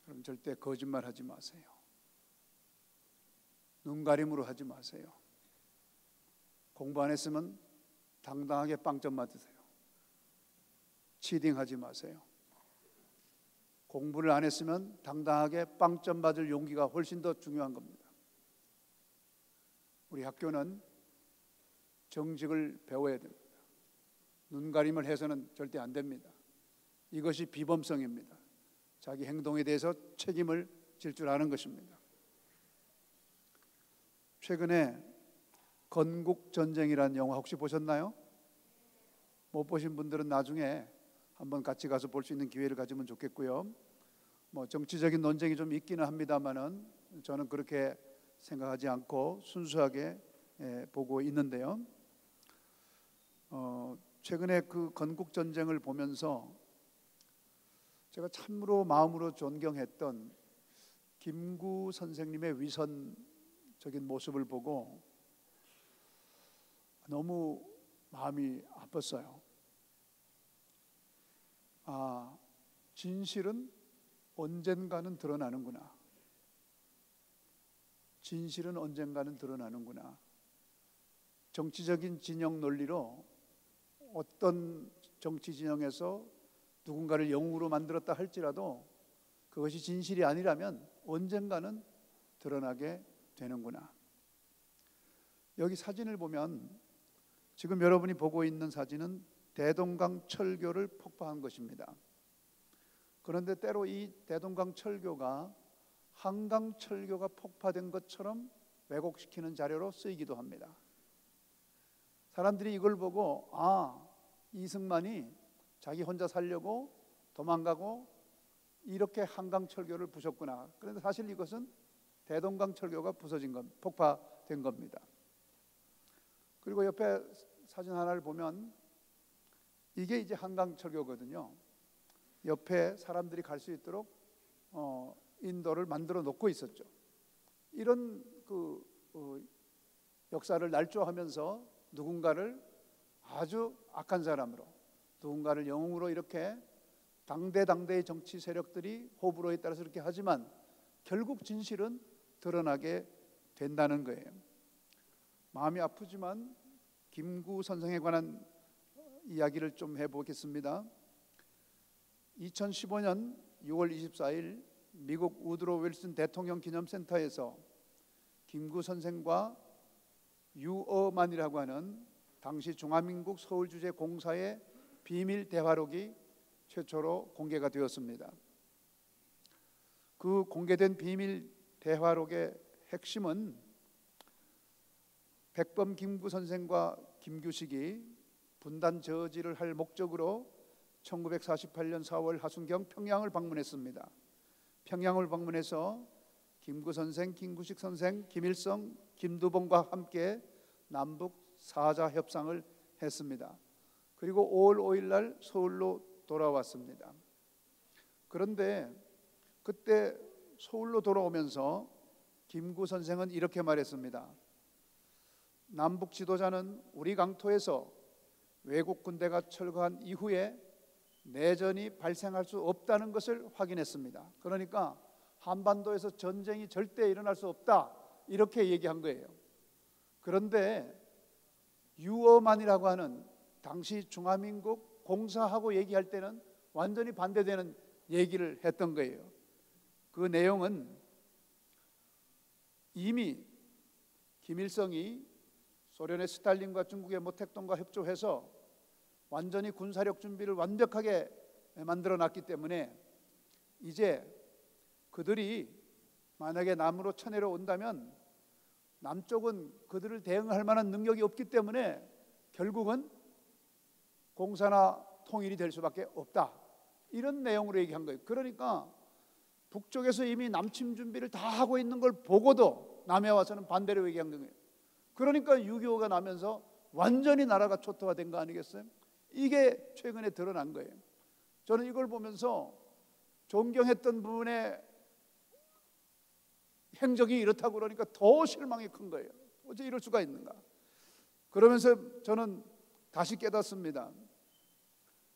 그럼 절대 거짓말하지 마세요. 눈가림으로 하지 마세요. 공부 안 했으면 당당하게 빵점 맞으세요. 치딩하지 마세요. 공부를 안 했으면 당당하게 빵점 맞을 용기가 훨씬 더 중요한 겁니다. 우리 학교는 정직을 배워야 됩니다. 눈가림을 해서는 절대 안 됩니다. 이것이 비범성입니다. 자기 행동에 대해서 책임을 질 줄 아는 것입니다. 최근에 건국전쟁이라는 영화 혹시 보셨나요? 못 보신 분들은 나중에 한번 같이 가서 볼 수 있는 기회를 가지면 좋겠고요. 뭐 정치적인 논쟁이 좀 있기는 합니다만은 저는 그렇게 생각하지 않고 순수하게 보고 있는데요. 최근에 그 건국전쟁을 보면서 제가 참으로 마음으로 존경했던 김구 선생님의 위선적인 모습을 보고 너무 마음이 아팠어요. 아, 진실은 언젠가는 드러나는구나. 진실은 언젠가는 드러나는구나. 정치적인 진영 논리로 어떤 정치 진영에서 누군가를 영웅으로 만들었다 할지라도 그것이 진실이 아니라면 언젠가는 드러나게 되는구나. 여기 사진을 보면 지금 여러분이 보고 있는 사진은 대동강 철교를 폭파한 것입니다. 그런데 때로 이 대동강 철교가 한강 철교가 폭파된 것처럼 왜곡시키는 자료로 쓰이기도 합니다. 사람들이 이걸 보고 아, 이승만이 자기 혼자 살려고 도망가고 이렇게 한강 철교를 부셨구나. 그런데 사실 이것은 대동강 철교가 부서진 것, 폭파된 겁니다. 그리고 옆에 사진 하나를 보면 이게 이제 한강 철교거든요. 옆에 사람들이 갈 수 있도록 인도를 만들어 놓고 있었죠. 이런 역사를 날조하면서 누군가를 아주 악한 사람으로, 누군가를 영웅으로 이렇게 당대의 정치 세력들이 호불호에 따라서 이렇게 하지만 결국 진실은 드러나게 된다는 거예요. 마음이 아프지만 김구 선생에 관한 이야기를 좀 해보겠습니다. 2015년 6월 24일 미국 우드로 윌슨 대통령 기념센터에서 김구 선생과 유어만이라고 하는 당시 중화민국 서울주재 공사의 비밀 대화록이 최초로 공개가 되었습니다. 그 공개된 비밀 대화록의 핵심은 백범 김구 선생과 김규식이 분단 저지를 할 목적으로 1948년 4월 하순경 평양을 방문했습니다. 평양을 방문해서 김구 선생, 김구식 선생, 김일성, 김두봉과 함께 남북 사자 협상을 했습니다. 그리고 5월 5일 날 서울로 돌아왔습니다. 그런데 그때 서울로 돌아오면서 김구 선생은 이렇게 말했습니다. 남북 지도자는 우리 강토에서 외국 군대가 철거한 이후에 내전이 발생할 수 없다는 것을 확인했습니다. 그러니까 한반도에서 전쟁이 절대 일어날 수 없다 이렇게 얘기한 거예요. 그런데 유어만이라고 하는 당시 중화민국 공사하고 얘기할 때는 완전히 반대되는 얘기를 했던 거예요. 그 내용은 이미 김일성이 소련의 스탈린과 중국의 모택동과 협조해서 완전히 군사력 준비를 완벽하게 만들어 놨기 때문에 이제 그들이 만약에 남으로 쳐내려 온다면 남쪽은 그들을 대응할 만한 능력이 없기 때문에 결국은 공사나 통일이 될 수밖에 없다. 이런 내용으로 얘기한 거예요. 그러니까 북쪽에서 이미 남침 준비를 다 하고 있는 걸 보고도 남해 와서는 반대로 얘기한 거예요. 그러니까 6.25가 나면서 완전히 나라가 초토화된 거 아니겠어요? 이게 최근에 드러난 거예요. 저는 이걸 보면서 존경했던 분의 행적이 이렇다고 그러니까 더 실망이 큰 거예요. 어째 이럴 수가 있는가? 그러면서 저는 다시 깨닫습니다.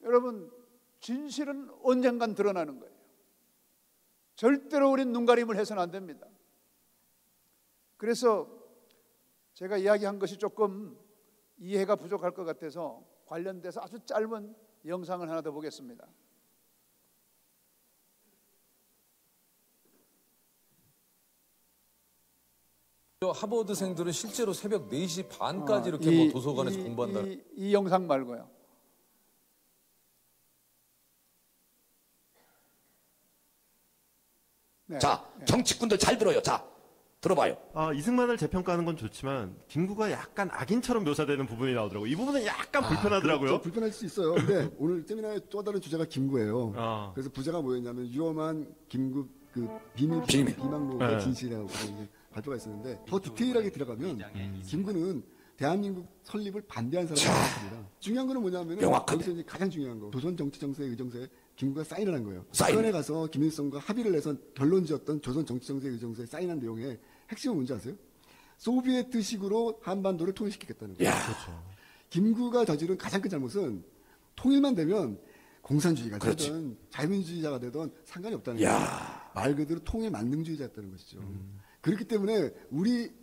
여러분, 진실은 언젠간 드러나는 거예요. 절대로 우린 눈가림을 해서는 안 됩니다. 그래서 제가 이야기한 것이 조금 이해가 부족할 것 같아서 관련돼서 아주 짧은 영상을 하나 더 보겠습니다. 하버드생들은 실제로 새벽 4시 반까지 이렇게 뭐 도서관에서 공부한다. 이 영상 말고요. 네. 자, 정치꾼들 잘 들어요. 자, 들어봐요. 이승만을 재평가하는 건 좋지만 김구가 약간 악인처럼 묘사되는 부분이 나오더라고요. 이 부분은 약간 불편하더라고요. 그렇죠. 불편할 수 있어요. 근데 오늘 세미나의 또 다른 주제가 김구예요. 그래서 부제가 뭐였냐면 위험한 김구 그 비망록의 진실이라고 이제 발표가 있었는데 더 디테일하게 들어가면 김구는 대한민국 설립을 반대한 사람입니다. 중요한 거는 뭐냐면은 여기서 이제 가장 중요한 거 조선 정치 정세 의정서에 김구가 사인을 한 거예요. 수련회 가서 김일성과 합의를 해서 결론지었던 조선 정치 정세 의정서에 사인한 내용의 핵심은 뭔지 아세요? 소비에트식으로 한반도를 통일시키겠다는 거예요. 그렇죠. 김구가 저지른 가장 큰 잘못은 통일만 되면 공산주의가 되든 자유민주주의자가 되든 상관이 없다는 거예요. 말 그대로 통일 만능주의자였다는 것이죠. 그렇기 때문에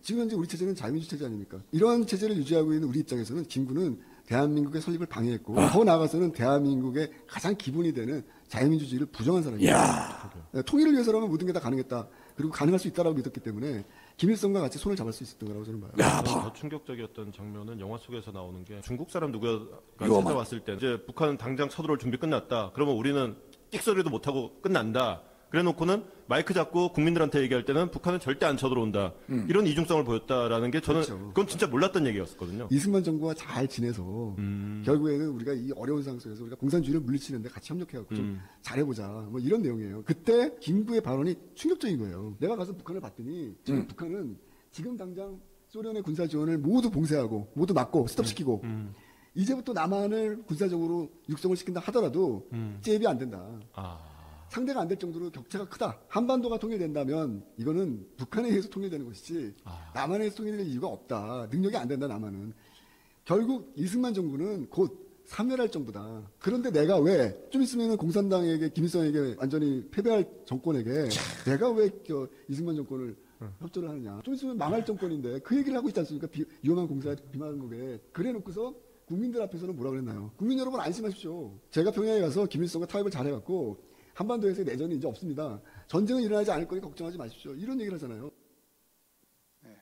지금 현재 우리 체제는 자유민주 체제 아닙니까? 이런 체제를 유지하고 있는 우리 입장에서는 김구는 대한민국의 설립을 방해했고 더 나아가서는 대한민국의 가장 기본이 되는 자유민주주의를 부정한 사람이에요. 통일을 위해서라면 모든 게 다 가능했다. 그리고 가능할 수 있다라고 믿었기 때문에 김일성과 같이 손을 잡을 수 있었던 거라고 저는 봐요. 더 충격적이었던 장면은 영화 속에서 나오는 게 중국 사람 누가 찾아왔을 때 이제 북한은 당장 서두를 준비 끝났다. 그러면 우리는 끽소리도 못하고 끝난다. 그래놓고는 마이크 잡고 국민들한테 얘기할 때는 북한은 절대 안 쳐들어온다. 이런 이중성을 보였다라는 게 저는 그건 진짜 몰랐던 얘기였거든요. 이승만 정부와 잘 지내서 결국에는 우리가 이 어려운 상황 속에서 우리가 공산주의를 물리치는데 같이 협력해갖고 좀 잘해보자. 뭐 이런 내용이에요. 그때 김구의 발언이 충격적인 거예요. 내가 가서 북한을 봤더니 지금 북한은 지금 당장 소련의 군사 지원을 모두 봉쇄하고 모두 막고 스톱시키고 이제부터 남한을 군사적으로 육성을 시킨다 하더라도 잽이 안 된다. 상대가 안 될 정도로 격차가 크다. 한반도가 통일된다면 이거는 북한에 의해서 통일되는 것이지 남한에 의해서 통일될 이유가 없다. 능력이 안 된다 남한은. 결국 이승만 정부는 곧 사멸할 정부다. 그런데 내가 왜 좀 있으면 공산당에게 김일성에게 완전히 패배할 정권에게 내가 왜 이승만 정권을 협조를 하느냐. 좀 있으면 망할 정권인데 그 얘기를 하고 있지 않습니까? 위험한 공사 비망록에. 그래 놓고서 국민들 앞에서는 뭐라 그랬나요? 국민 여러분 안심하십시오. 제가 평양에 가서 김일성과 타협을 잘해갖고 한반도에서의 내전이 이제 없습니다. 전쟁은 일어나지 않을 거니 걱정하지 마십시오. 이런 얘기를 하잖아요. 네.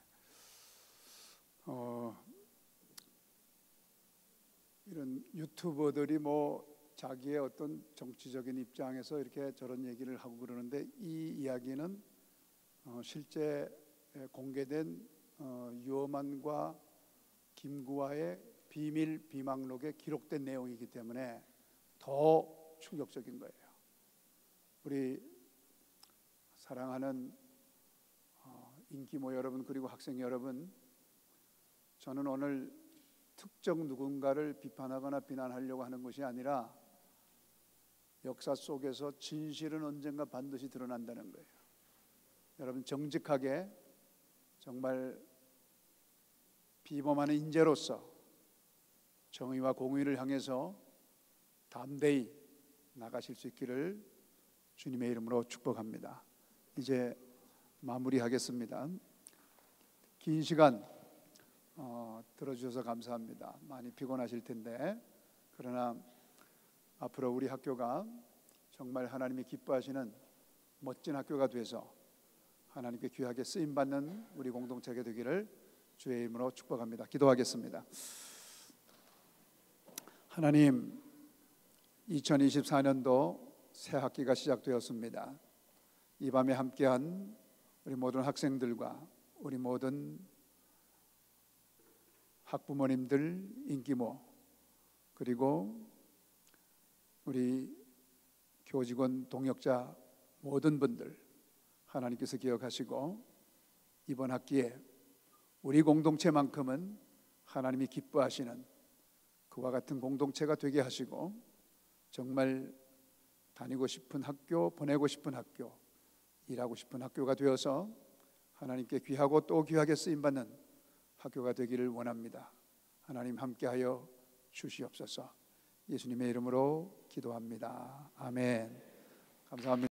이런 유튜버들이 뭐 자기의 어떤 정치적인 입장에서 이렇게 저런 얘기를 하고 그러는데 이 이야기는 실제 공개된 유어만과 김구와의 비밀 비망록에 기록된 내용이기 때문에 더 충격적인 거예요. 우리 사랑하는 인기모 여러분 그리고 학생 여러분, 저는 오늘 특정 누군가를 비판하거나 비난하려고 하는 것이 아니라 역사 속에서 진실은 언젠가 반드시 드러난다는 거예요. 여러분 정직하게 정말 비범하는 인재로서 정의와 공의를 향해서 담대히 나가실 수 있기를 주님의 이름으로 축복합니다. 이제 마무리하겠습니다. 긴 시간 들어주셔서 감사합니다. 많이 피곤하실 텐데, 그러나 앞으로 우리 학교가 정말 하나님이 기뻐하시는 멋진 학교가 돼서 하나님께 귀하게 쓰임받는 우리 공동체가 되기를 주의 이름으로 축복합니다. 기도하겠습니다. 하나님, 2024년도 새 학기가 시작되었습니다. 이 밤에 함께한 우리 모든 학생들과 우리 모든 학부모님들, 인기모, 그리고 우리 교직원, 동역자 모든 분들 하나님께서 기억하시고 이번 학기에 우리 공동체만큼은 하나님이 기뻐하시는 그와 같은 공동체가 되게 하시고 정말 다니고 싶은 학교, 보내고 싶은 학교, 일하고 싶은 학교가 되어서 하나님께 귀하고 또 귀하게 쓰임받는 학교가 되기를 원합니다. 하나님 함께하여 주시옵소서. 예수님의 이름으로 기도합니다. 아멘. 감사합니다.